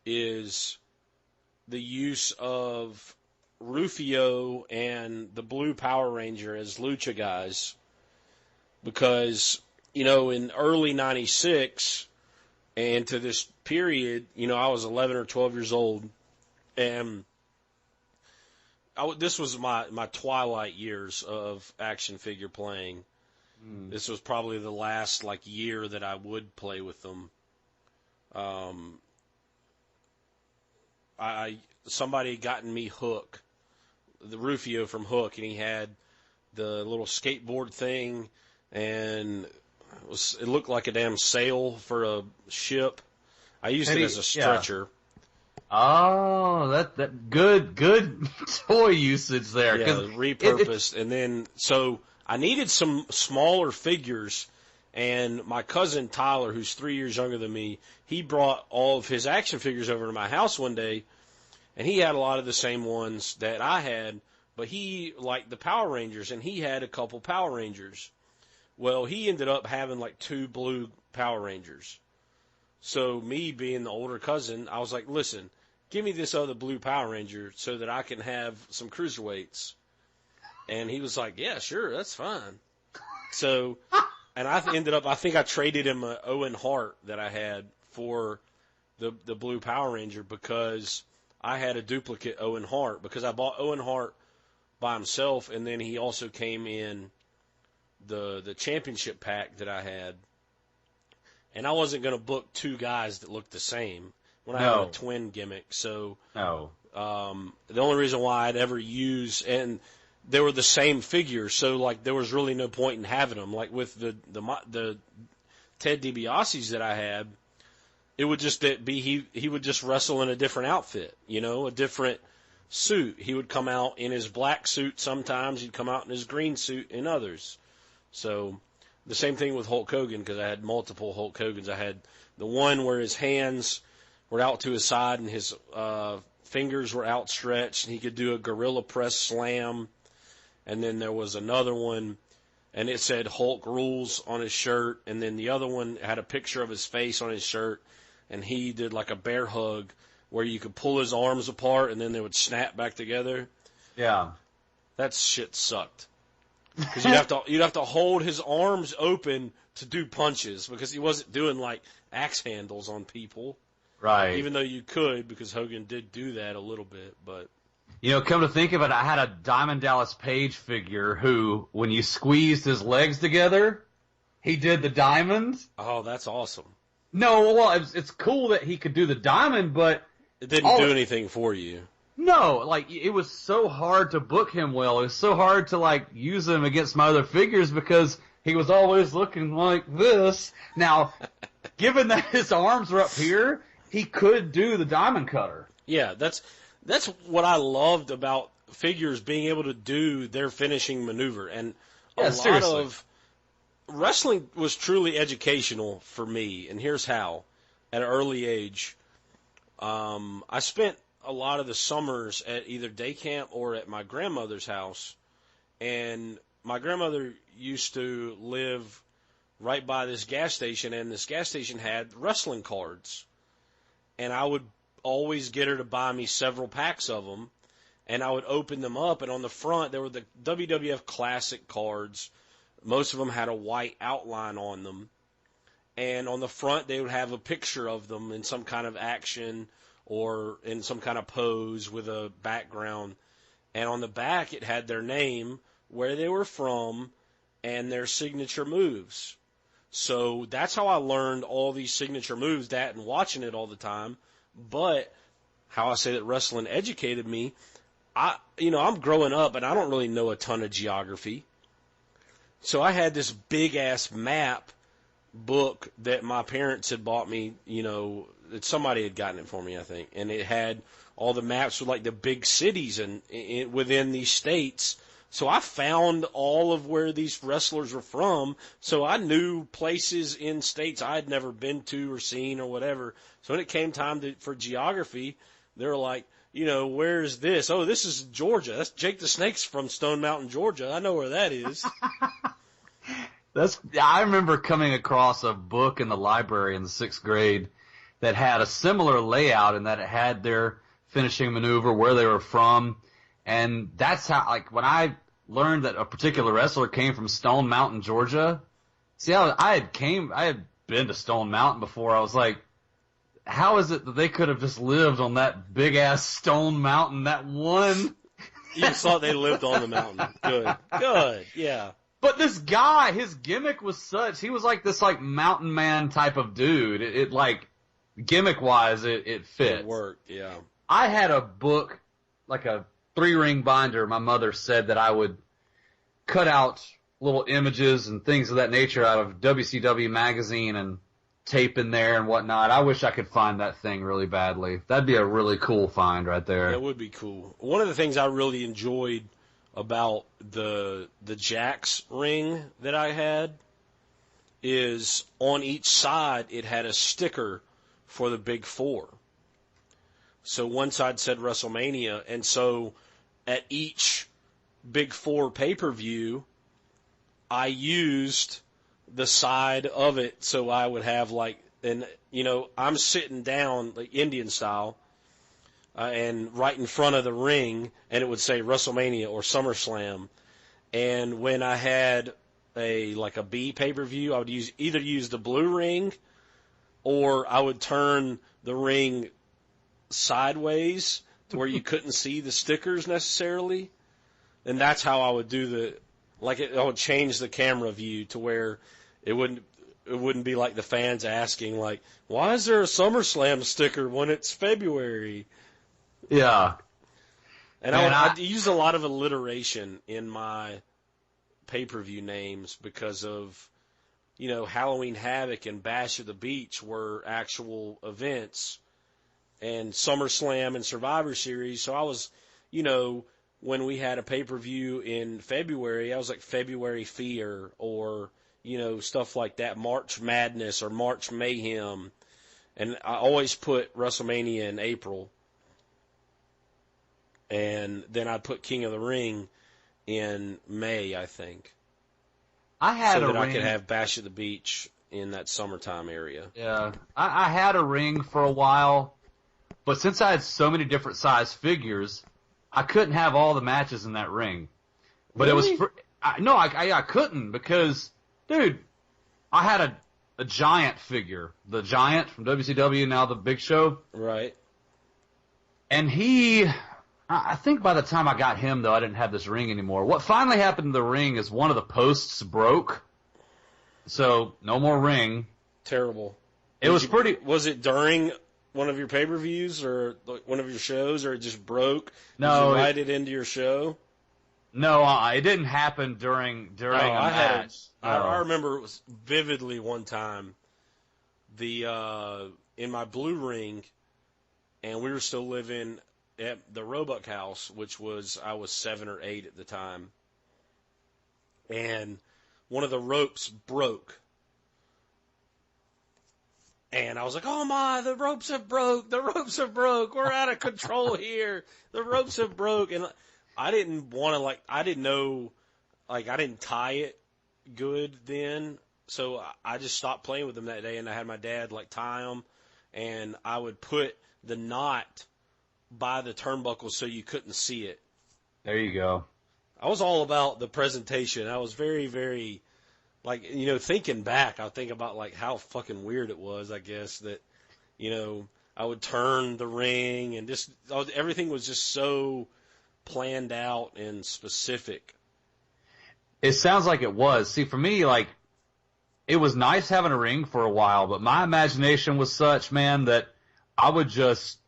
S3: is the use of Rufio and the Blue Power Ranger as lucha guys, because, you know, in early 96 and to this period, you know, I was 11 or 12 years old, and this was my twilight years of action figure playing. This was probably the last, like, year that I would play with them. Somebody had gotten me Hook, the Rufio from Hook, and he had the little skateboard thing, and it looked like a damn sail for a ship. I used it as a stretcher.
S4: Oh, that good toy usage there.
S3: Yeah, repurposed. And then, so I needed some smaller figures, and my cousin Tyler, who's 3 years younger than me, he brought all of his action figures over to my house one day, and he had a lot of the same ones that I had, but he liked the Power Rangers, and he had a couple Power Rangers. Well, he ended up having like 2 blue Power Rangers. So me being the older cousin, I was like, listen, give me this other blue Power Ranger so that I can have some cruiserweights. And he was like, yeah, sure, that's fine. So, and I think I traded him an Owen Hart that I had for the blue Power Ranger because I had a duplicate Owen Hart, because I bought Owen Hart by himself, and then he also came in the championship pack that I had. And I wasn't going to book 2 guys that looked the same when I had a twin gimmick. So the only reason why I'd ever use, and they were the same figure, so like there was really no point in having them. Like with the Ted DiBiase's that I had, it would just be he would just wrestle in a different outfit, a different suit. He would come out in his black suit sometimes. He'd come out in his green suit in others. So the same thing with Hulk Hogan, because I had multiple Hulk Hogans. I had the one where his hands were out to his side and his fingers were outstretched, and he could do a gorilla press slam. And then there was another one, and it said Hulk Rules on his shirt. And then the other one had a picture of his face on his shirt, and he did like a bear hug where you could pull his arms apart and then they would snap back together.
S4: Yeah.
S3: That shit sucked. Because you'd have to hold his arms open to do punches, because he wasn't doing like axe handles on people.
S4: Right.
S3: Even though you could, because Hogan did do that a little bit, but.
S4: Come to think of it, I had a Diamond Dallas Page figure who, when you squeezed his legs together, he did the diamond.
S3: Oh, that's awesome.
S4: No, well, it's cool that he could do the diamond, but
S3: it didn't do anything for you.
S4: No, like, it was so hard to book him well. It was so hard to, like, use him against my other figures because he was always looking like this. Now, given that his arms were up here, he could do the diamond cutter.
S3: Yeah, that's what I loved about figures, being able to do their finishing maneuver. And a lot of wrestling was truly educational for me, and here's how. At an early age, I spent a lot of the summers at either day camp or at my grandmother's house, and my grandmother used to live right by this gas station, and this gas station had wrestling cards, and I would always get her to buy me several packs of them, and I would open them up, and on the front there were the WWF Classic cards. Most of them had a white outline on them, and on the front they would have a picture of them in some kind of action or in some kind of pose with a background. And on the back, it had their name, where they were from, and their signature moves. So that's how I learned all these signature moves, that and watching it all the time. But how I say that wrestling educated me, I'm growing up, and I don't really know a ton of geography. So I had this big-ass map book that my parents had bought me, that somebody had gotten it for me, I think, and it had all the maps with like the big cities and within these states. So I found all of where these wrestlers were from, so I knew places in states I had never been to or seen or whatever. So when it came time for geography, they were like, where is this? Oh, this is Georgia. That's Jake the Snake's from Stone Mountain, Georgia. I know where that is.
S4: I remember coming across a book in the library in the 6th grade that had a similar layout, and that it had their finishing maneuver, where they were from. And that's how, like, when I learned that a particular wrestler came from Stone Mountain, Georgia, see, I had been to Stone Mountain before. I was like, how is it that they could have just lived on that big-ass Stone Mountain, that one?
S3: You thought they lived on the mountain. Good, yeah.
S4: But this guy, his gimmick was such, he was like this, like, mountain man type of dude. It like, gimmick-wise, it fit.
S3: It worked, yeah.
S4: I had a book, like a 3-ring binder. My mother said that I would cut out little images and things of that nature out of WCW magazine and tape in there and whatnot. I wish I could find that thing really badly. That'd be a really cool find right there.
S3: That would be cool. One of the things I really enjoyed about the Jakks ring that I had is on each side it had a sticker for the Big Four. So one side said WrestleMania, and so at each Big Four pay-per-view, I used the side of it so I would have like, and you know, I'm sitting down like Indian style, and right in front of the ring, and it would say WrestleMania or SummerSlam. And when I had a B pay-per-view, I would either use the blue ring, or I would turn the ring sideways to where you couldn't see the stickers necessarily. And that's how I would do I would change the camera view to where it wouldn't be like the fans asking, like, why is there a SummerSlam sticker when it's February?
S4: Yeah.
S3: And I used a lot of alliteration in my pay-per-view names because of, you know, Halloween Havoc and Bash at the Beach were actual events, and SummerSlam and Survivor Series. So I was, you know, when we had a pay-per-view in February, I was like February Fear or, you know, stuff like that, March Madness or March Mayhem. And I always put WrestleMania in April. And then I'd put King of the Ring in May, I think.
S4: I had
S3: so
S4: a
S3: that
S4: ring.
S3: I could have Bash at the Beach in that summertime area.
S4: Yeah. I had a ring for a while, but since I had so many different size figures, I couldn't have all the matches in that ring. But
S3: Really?
S4: it was I couldn't because, dude, I had a Giant figure, the Giant from WCW, now the Big Show.
S3: Right.
S4: And I think by the time I got him, though, I didn't have this ring anymore. What finally happened to the ring is one of the posts broke. So, no more ring.
S3: Terrible. Was it during one of your pay-per-views or like one of your shows, or it just broke?
S4: No.
S3: Did you ride it into your show?
S4: No, it didn't happen during a match.
S3: I remember it was vividly one time. In my blue ring, and we were still living at the Roebuck house, I was 7 or 8 at the time, and one of the ropes broke. And I was like, oh my, the ropes have broke. The ropes have broke. We're out of control here. The ropes have broke. And I didn't want to, I didn't know, I didn't tie it good then. So I just stopped playing with them that day, and I had my dad, tie them. And I would put the knot by the turnbuckle so you couldn't see it.
S4: There you go.
S3: I was all about the presentation. I was very, very, thinking back, I think about, how fucking weird it was, I guess, that, I would turn the ring and just, everything was just so planned out and specific.
S4: It sounds like it was. See, for me, it was nice having a ring for a while, but my imagination was such, man, that I would just,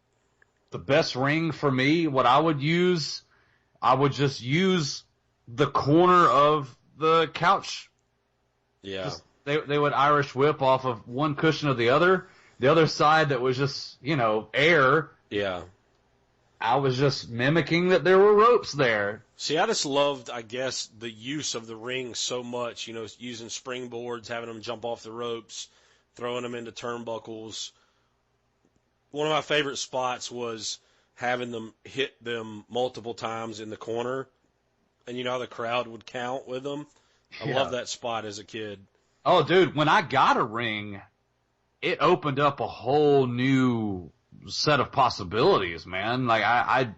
S4: the best ring for me, what I would just use the corner of the couch.
S3: Yeah.
S4: They would Irish whip off of one cushion or the other side that was just, air.
S3: Yeah.
S4: I was just mimicking that there were ropes there.
S3: See, I just loved, I guess, the use of the ring so much, using springboards, having them jump off the ropes, throwing them into turnbuckles. One of my favorite spots was having them hit them multiple times in the corner, and you know how the crowd would count with them? I loved that spot as a kid. Oh,
S4: dude, when I got a ring, it opened up a whole new set of possibilities, man. I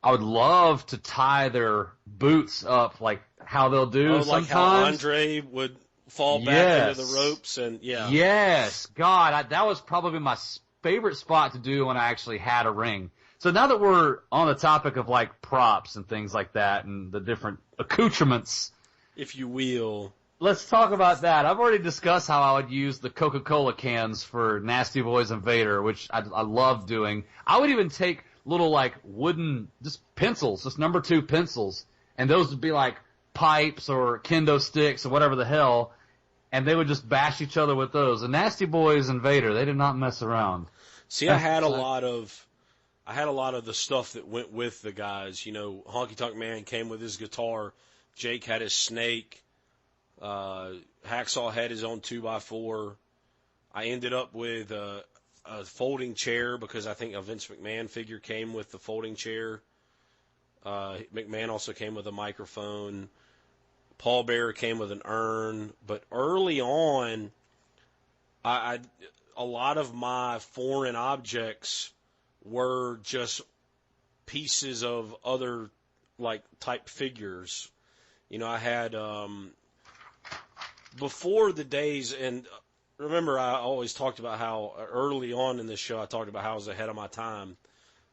S4: would love to tie their boots up like how they'll do sometimes.
S3: Like how Andre would fall back into the ropes and
S4: Yes, God, that was probably my favorite spot to do when I actually had a ring. So now that we're on the topic of props and things like that and the different accoutrements,
S3: if you will,
S4: let's talk about that. I've already discussed how I would use the Coca-Cola cans for Nasty Boys and Vader, which I love doing. I would even take little wooden just pencils, just number 2 pencils, and those would be pipes or kendo sticks or whatever the hell, and they would just bash each other with those. The Nasty Boys and Vader, they did not mess around.
S3: See, I had a lot of the stuff that went with the guys. You know, Honky Tonk Man came with his guitar. Jake had his snake. Hacksaw had his own 2x4. I ended up with a folding chair because I think a Vince McMahon figure came with the folding chair. McMahon also came with a microphone. Paul Bearer came with an urn. But early on, a lot of my foreign objects were just pieces of other like type figures. You know, I had before the days, and remember I always talked about how early on in this show I talked about how I was ahead of my time.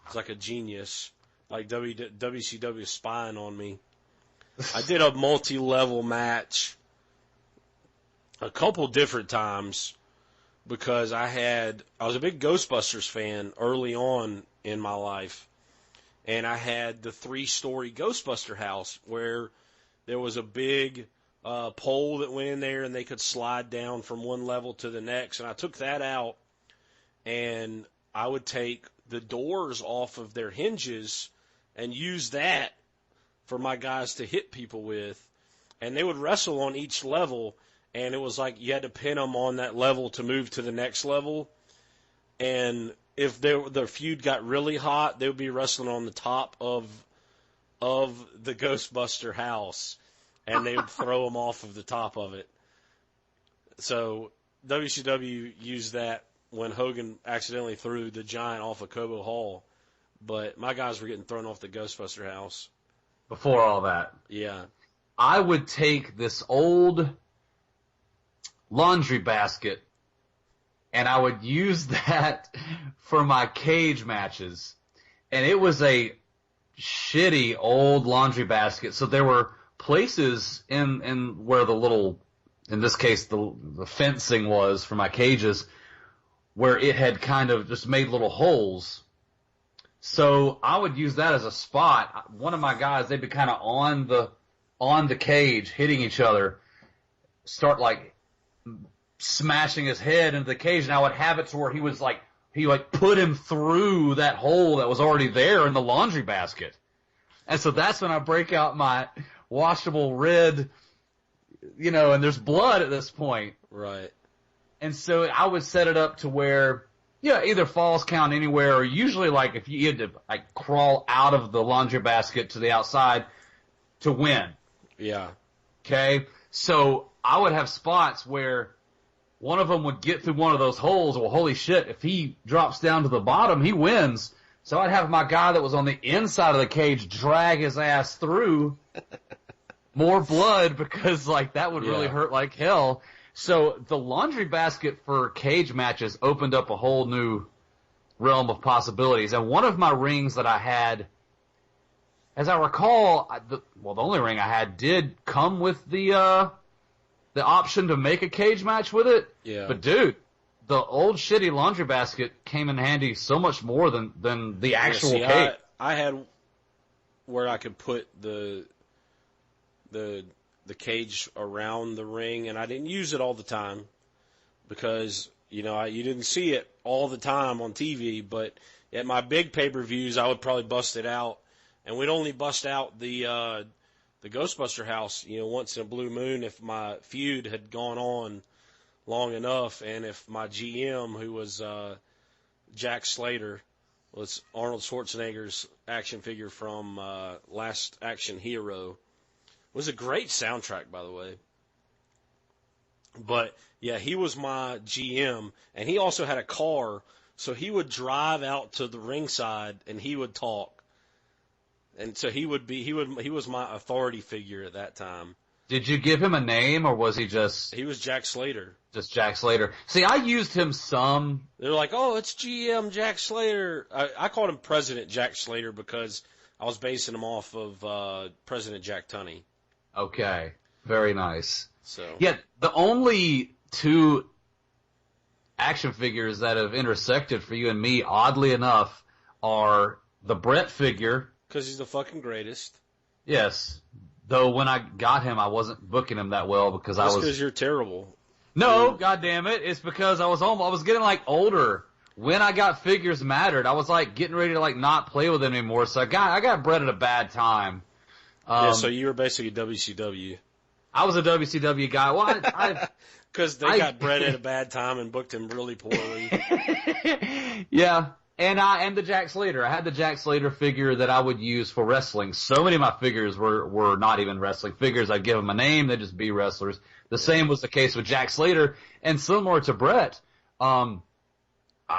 S3: It's like a genius, like WCW spying on me. I did a multi-level match a couple different times because I was a big Ghostbusters fan early on in my life, and I had the 3-story Ghostbuster house where there was a big pole that went in there and they could slide down from one level to the next, and I took that out and I would take the doors off of their hinges and use that for my guys to hit people with, and they would wrestle on each level, and it was like you had to pin them on that level to move to the next level, and if the feud got really hot, they would be wrestling on the top of the Ghostbuster house, and they would throw them off of the top of it. So WCW used that when Hogan accidentally threw the Giant off of Cobo Hall, but my guys were getting thrown off the Ghostbuster house.
S4: Before all that.
S3: Yeah.
S4: I would take this old laundry basket and I would use that for my cage matches. And it was a shitty old laundry basket. So there were places in where the little, in this case, the fencing was for my cages, where it had kind of just made little holes. So I would use that as a spot. One of my guys, they'd be kind of on the cage, hitting each other, start like smashing his head into the cage, and I would have it to where he put him through that hole that was already there in the laundry basket. And so that's when I break out my washable red, and there's blood at this point.
S3: Right. And
S4: so I would set it up to where, either falls count anywhere, or usually like if you had to like crawl out of the laundry basket to the outside to win.
S3: Yeah.
S4: Okay? So I would have spots where one of them would get through one of those holes. Well, holy shit, if he drops down to the bottom, he wins. So I'd have my guy that was on the inside of the cage drag his ass through. More blood, because like that would really hurt like hell. So the laundry basket for cage matches opened up a whole new realm of possibilities. And one of my rings that I had, as I recall, the only ring I had did come with the option to make a cage match with it.
S3: Yeah.
S4: But dude, the old shitty laundry basket came in handy so much more than the actual cage.
S3: I had where I could put the cage around the ring, and I didn't use it all the time because, you didn't see it all the time on TV, but at my big pay-per-views, I would probably bust it out, and we'd only bust out the Ghostbuster house, once in a blue moon if my feud had gone on long enough, and if my GM, who was Jack Slater, was Arnold Schwarzenegger's action figure from Last Action Hero. It was a great soundtrack, by the way. But, yeah, he was my GM, and he also had a car, so he would drive out to the ringside, and he would talk. And so he was my authority figure at that time.
S4: Did you give him a name, or was he just...
S3: He was Jack Slater.
S4: Just Jack Slater. See, I used him some...
S3: They're like, oh, it's GM Jack Slater. I called him President Jack Slater because I was basing him off of President Jack Tunney.
S4: Okay, very nice.
S3: So
S4: yeah, the only two action figures that have intersected for you and me, oddly enough, are the Brett figure.
S3: Because he's the fucking greatest.
S4: Yes, Though when I got him, I wasn't booking him that well because
S3: That's because you're terrible.
S4: No, God damn it! It's because I was getting like older. When I got figures mattered, I was like getting ready to like not play with them anymore. So I got bred at a bad time.
S3: So you were basically WCW.
S4: I was a WCW guy. Well,
S3: because they got bred at a bad time and booked him really poorly.
S4: Yeah, and the Jack Slater. I had the Jack Slater figure that I would use for wrestling. So many of my figures were not even wrestling figures. I'd give them a name, they'd just be wrestlers. The same was the case with Jack Slater, and similar to Brett, I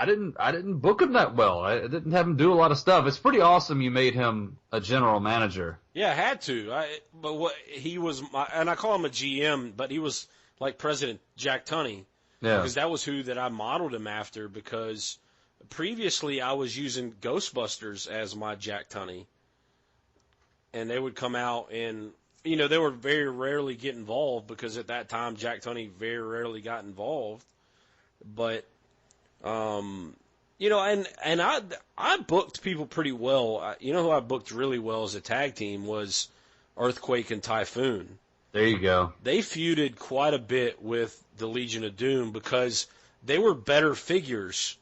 S4: didn't book him that well. I didn't have him do a lot of stuff. It's pretty awesome you made him a general manager.
S3: Yeah, I had to. But what he was, and I call him a GM, but he was like President Jack Tunney.
S4: Yeah.
S3: Because that was who that I modeled him after. Because previously I was using Ghostbusters as my Jack Tunney, and they would come out and they would very rarely get involved because at that time Jack Tunney very rarely got involved. But and I booked people pretty well. Who I booked really well as a tag team was Earthquake and Typhoon.
S4: There you go.
S3: They feuded quite a bit with the Legion of Doom because they were better figures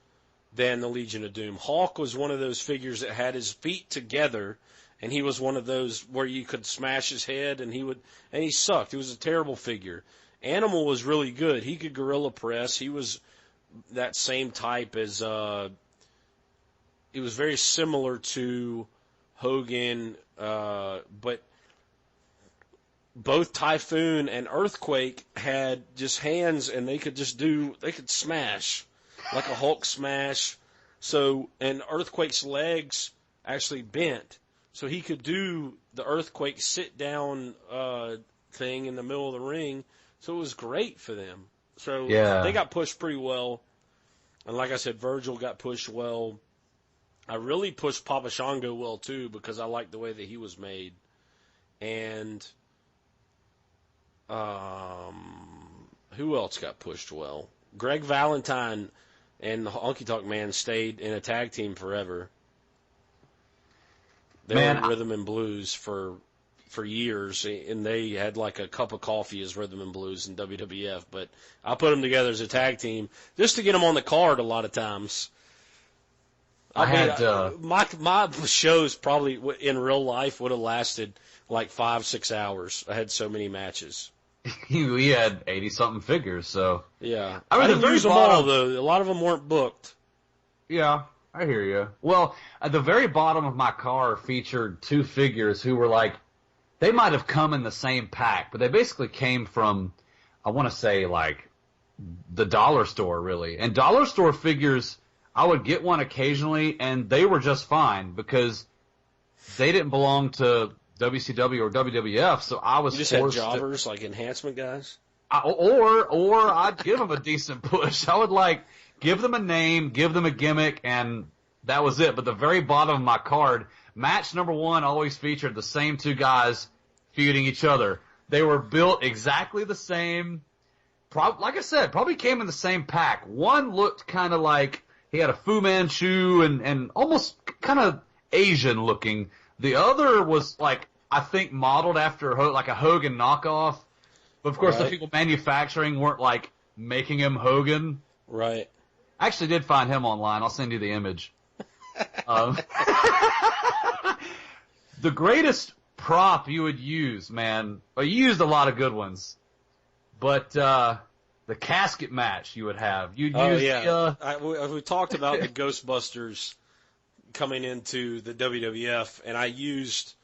S3: than the Legion of Doom. Hawk was one of those figures that had his feet together, and he was one of those where you could smash his head, and he sucked. He was a terrible figure. Animal was really good. He could gorilla press. He was that same type as it was very similar to Hogan, but both Typhoon and Earthquake had just hands, and they could smash like a Hulk smash. So, and Earthquake's legs actually bent, so he could do the Earthquake sit down thing in the middle of the ring. So it was great for them. So they got pushed pretty well. And like I said, Virgil got pushed well. I really pushed Papa Shango well, too, because I liked the way that he was made. And who else got pushed well? Greg Valentine and the Honky Tonk Man stayed in a tag team forever. They were in Rhythm and Blues for years, and they had like a cup of coffee as Rhythm and Blues in WWF. But I put them together as a tag team just to get them on the card a lot of times. My shows probably in real life would have lasted like 5-6 hours. I had so many matches.
S4: We had 80-something figures, so
S3: yeah. I didn't use them all though. A lot of them weren't booked.
S4: Yeah, I hear you. Well, at the very bottom of my car featured two figures who were like. They might have come in the same pack, but they basically came from, I want to say, like, the dollar store, really. And dollar store figures, I would get one occasionally, and they were just fine because they didn't belong to WCW or WWF, so I was
S3: forced. You just had jobbers, like enhancement guys?
S4: Or I'd give them a decent push. I would, like, give them a name, give them a gimmick, and that was it. But the very bottom of my card, match number 1 always featured the same two guys feuding each other. They were built exactly the same. Like I said, probably came in the same pack. One looked kind of like he had a Fu Manchu and almost kind of Asian looking. The other was like, I think modeled after like a Hogan knockoff. But of course the people manufacturing weren't like making him Hogan.
S3: Right.
S4: I actually did find him online. I'll send you the image. The greatest prop you would use, man. Well, you used a lot of good ones, but the casket match you would have. You'd use
S3: we talked about the Ghostbusters coming into the WWF, and I used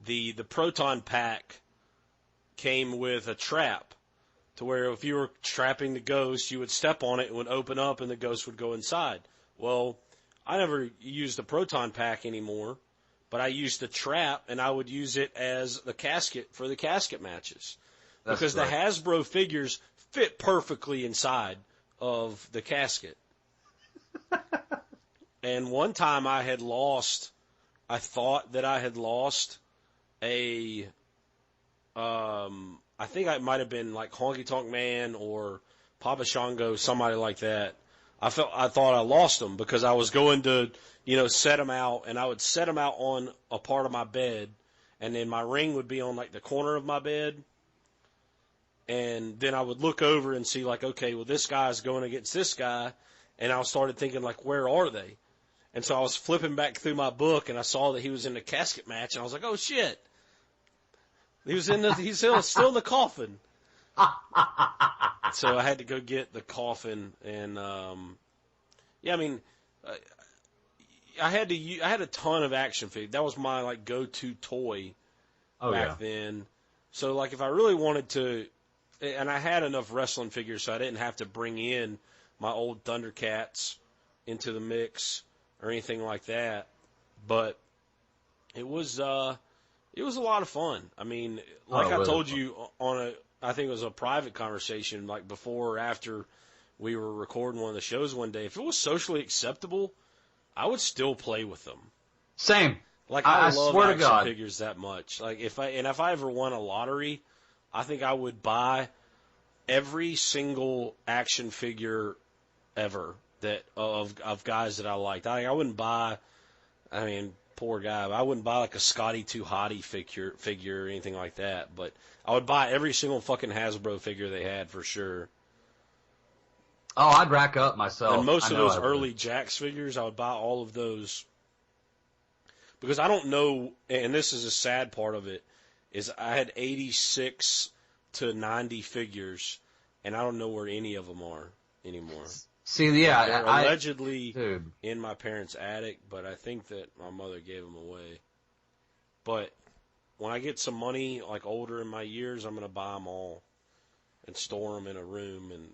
S3: the Proton Pack came with a trap to where if you were trapping the ghost, you would step on it, it would open up, and the ghost would go inside. Well, I never used the Proton Pack anymore, but I used the trap, and I would use it as the casket for the casket matches. Because the Hasbro figures fit perfectly inside of the casket. And one time I thought that I had lost I think I might have been like Honky Tonk Man or Papa Shango, somebody like that. I thought I lost them because I was going to, set them out, and I would set them out on a part of my bed, and then my ring would be on like the corner of my bed. And then I would look over and see like, okay, well, this guy's going against this guy. And I started thinking like, where are they? And so I was flipping back through my book and I saw that he was in the casket match. And I was like, oh shit. He's still in the coffin. So I had to go get the coffin, and I mean, I had a ton of action figures. That was my like go-to toy back then. So like if I really wanted to, and I had enough wrestling figures, so I didn't have to bring in my old Thundercats into the mix or anything like that. But it was a lot of fun. I mean, like I told you I think it was a private conversation, like before or after we were recording one of the shows one day. If it was socially acceptable, I would still play with them.
S4: Same.
S3: Like I love
S4: swear
S3: action
S4: to God.
S3: figures that much. Like if I ever won a lottery, I think I would buy every single action figure ever of guys that I liked. I wouldn't buy. I mean, poor guy. I wouldn't buy like a Scotty 2 Hottie figure or anything like that. But I would buy every single fucking Hasbro figure they had for sure.
S4: Oh, I'd rack up myself.
S3: And most of those early Jakks figures, I would buy all of those. Because I don't know, and this is a sad part of it, is I had 86 to 90 figures, and I don't know where any of them are anymore.
S4: See, yeah.
S3: They're allegedly
S4: dude.
S3: in my parents' attic, but I think that my mother gave them away. But when I get some money, like older in my years, I'm going to buy them all and store them in a room and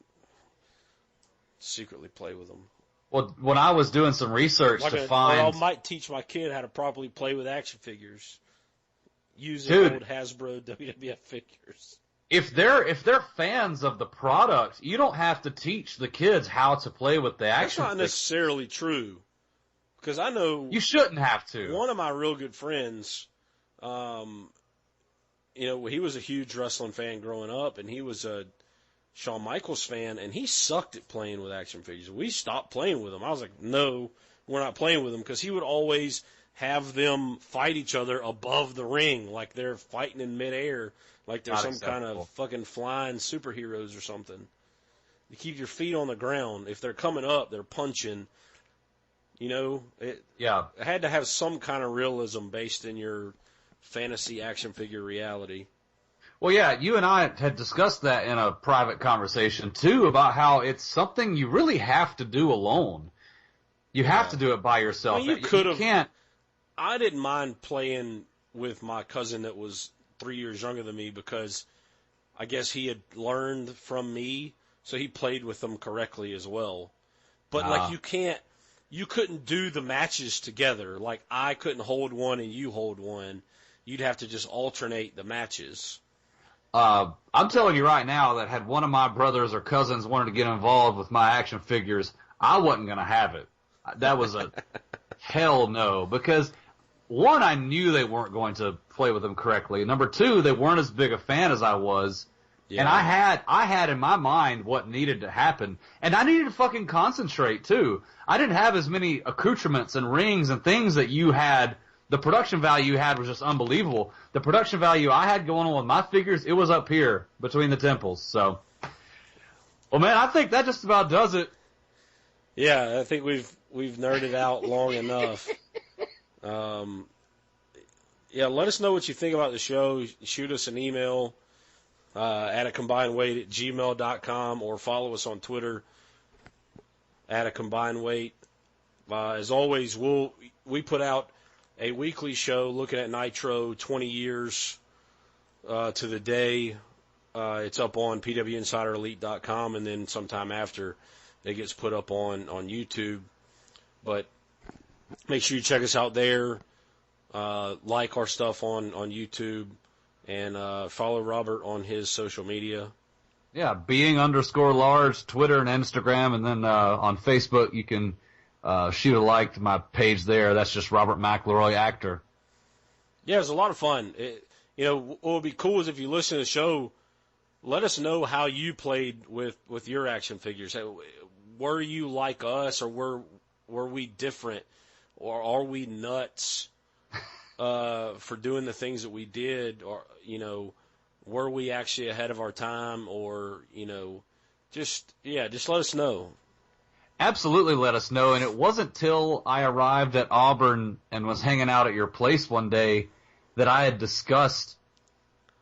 S3: secretly play with them.
S4: Well, when I was doing some research to find...
S3: Or I might teach my kid how to properly play with action figures using old Hasbro WWF figures.
S4: If they're fans of the product, you don't have to teach the kids how to play with the action
S3: That's not necessarily true. Because I know...
S4: You shouldn't have to.
S3: One of my real good friends, he was a huge wrestling fan growing up, and he was a Shawn Michaels fan, and he sucked at playing with action figures. We stopped playing with them. I was like, no, we're not playing with them, because he would always have them fight each other above the ring, like they're fighting in midair, like they're some kind of fucking flying superheroes or something. You keep your feet on the ground. If they're coming up, they're punching. It had to have some kind of realism based in your fantasy action figure reality.
S4: Well, yeah, you and I had discussed that in a private conversation, too, about how it's something you really have to do alone. You have to do it by yourself.
S3: Well,
S4: you can't.
S3: I didn't mind playing with my cousin that was 3 years younger than me because I guess he had learned from me, so he played with them correctly as well. But, you couldn't do the matches together. Like, I couldn't hold one and you hold one. You'd have to just alternate the matches.
S4: I'm telling you right now that had one of my brothers or cousins wanted to get involved with my action figures, I wasn't going to have it. That was a hell no. Because, one, I knew they weren't going to play with them correctly. Number two, they weren't as big a fan as I was. Yeah. And I had in my mind what needed to happen. And I needed to fucking concentrate, too. I didn't have as many accoutrements and rings and things that you had. The production value you had was just unbelievable. The production value I had going on with my figures, it was up here between the temples. So, well, man, I think that just about does it.
S3: Yeah, I think we've nerded out long enough. Let us know what you think about the show. Shoot us an email at acombinedweight@gmail.com or follow us on Twitter at acombinedweight. As always, we put out a weekly show looking at Nitro 20 years to the day. It's up on pwinsiderelite.com, and then sometime after it gets put up on YouTube. But make sure you check us out there. Like our stuff on YouTube, and follow Robert on his social media.
S4: Yeah, being_large, Twitter and Instagram, and then on Facebook you can shoot a like to my page there. That's just Robert McElroy, actor.
S3: Yeah, it's a lot of fun. What would be cool is if you listen to the show, let us know how you played with your action figures. Were you like us, or were we different, or are we nuts? for doing the things that we did, or were we actually ahead of our time, or just let us know.
S4: Absolutely, let us know. And it wasn't till I arrived at Auburn and was hanging out at your place one day that I had discussed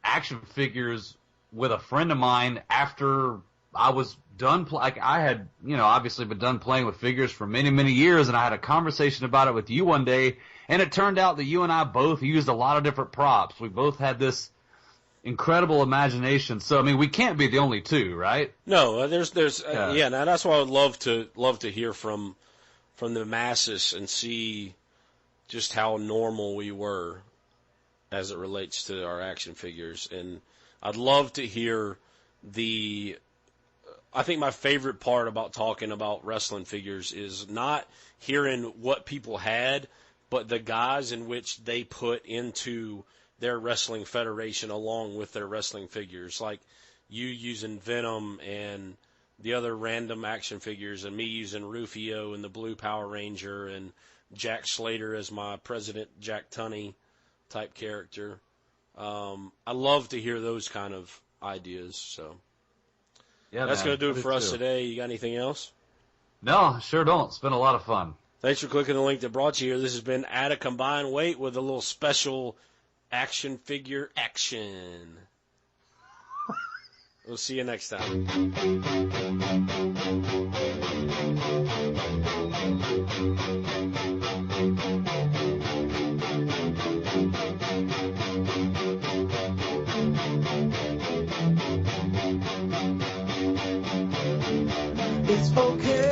S4: action figures with a friend of mine after I was done. I had, obviously been done playing with figures for many, many years, and I had a conversation about it with you one day, and it turned out that you and I both used a lot of different props. We both had this incredible imagination. So, I mean, we can't be the only two, right?
S3: No, now that's why I would love to hear from the masses and see just how normal we were as it relates to our action figures. And I'd love to hear I think my favorite part about talking about wrestling figures is not hearing what people had, but the guys in which they put into their wrestling federation along with their wrestling figures, like you using Venom and the other random action figures, and me using Rufio and the Blue Power Ranger, and Jack Slater as my President Jack Tunney type character. I love to hear those kind of ideas. So
S4: yeah,
S3: that's going to do it for us
S4: too.
S3: today. You got anything else?
S4: No, sure don't. It's been a lot of fun.
S3: Thanks for clicking the link that brought you here. This has been At a Combined Weight with a little special action figure action. We'll see you next time.
S5: It's okay.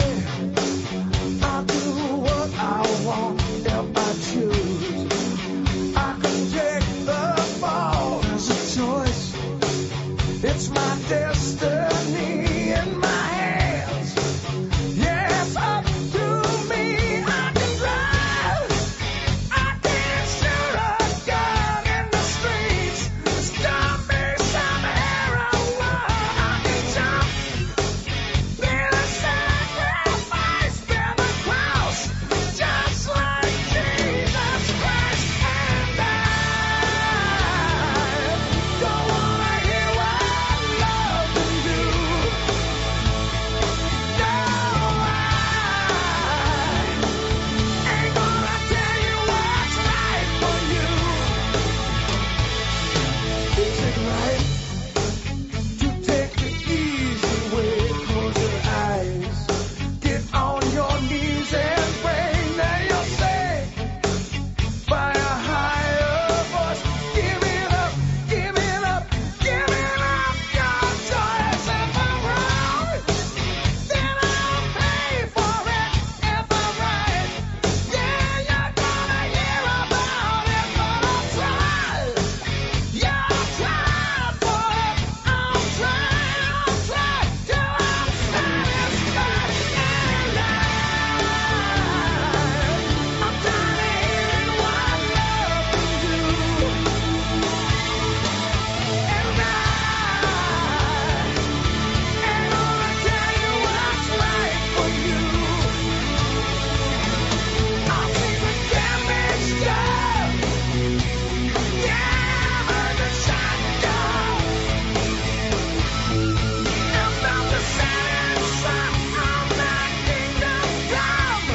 S5: I'll do what I want if I choose. I can take the fall as a choice. It's my destiny in my hands. Yeah, it's up to me. I can drive. I can shoot a gun in the streets. Stop me somewhere alone. I can jump. Be the sacrifice, bear the cross, just like Jesus Christ. And I don't wanna hear what love can do. No, I ain't gonna tell you what's right for you. Is it right to take the easy way? Close your eyes, get on your knees and pray. Now you'll say, by a higher voice, give it up, give it up, give it up. Your choice. If I'm wrong, then I'll pay for it. If I'm right, yeah, you're gonna hear about it. But I'll try. Yeah, I'll try for it. I'll try till I'm satisfied and I'm tired of hearing what love can do. And I ain't gonna tell you what's right for you. I'll take the damage done. Yeah, I've heard the shotgun. I'm about to set sun on that kingdom come.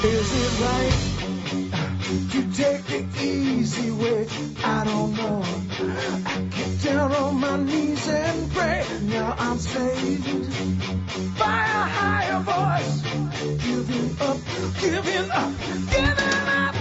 S5: Is it right to take the easy way? I don't know. I get down on my knees and pray. Now I'm saved by a higher voice. Giving up, giving up, giving up.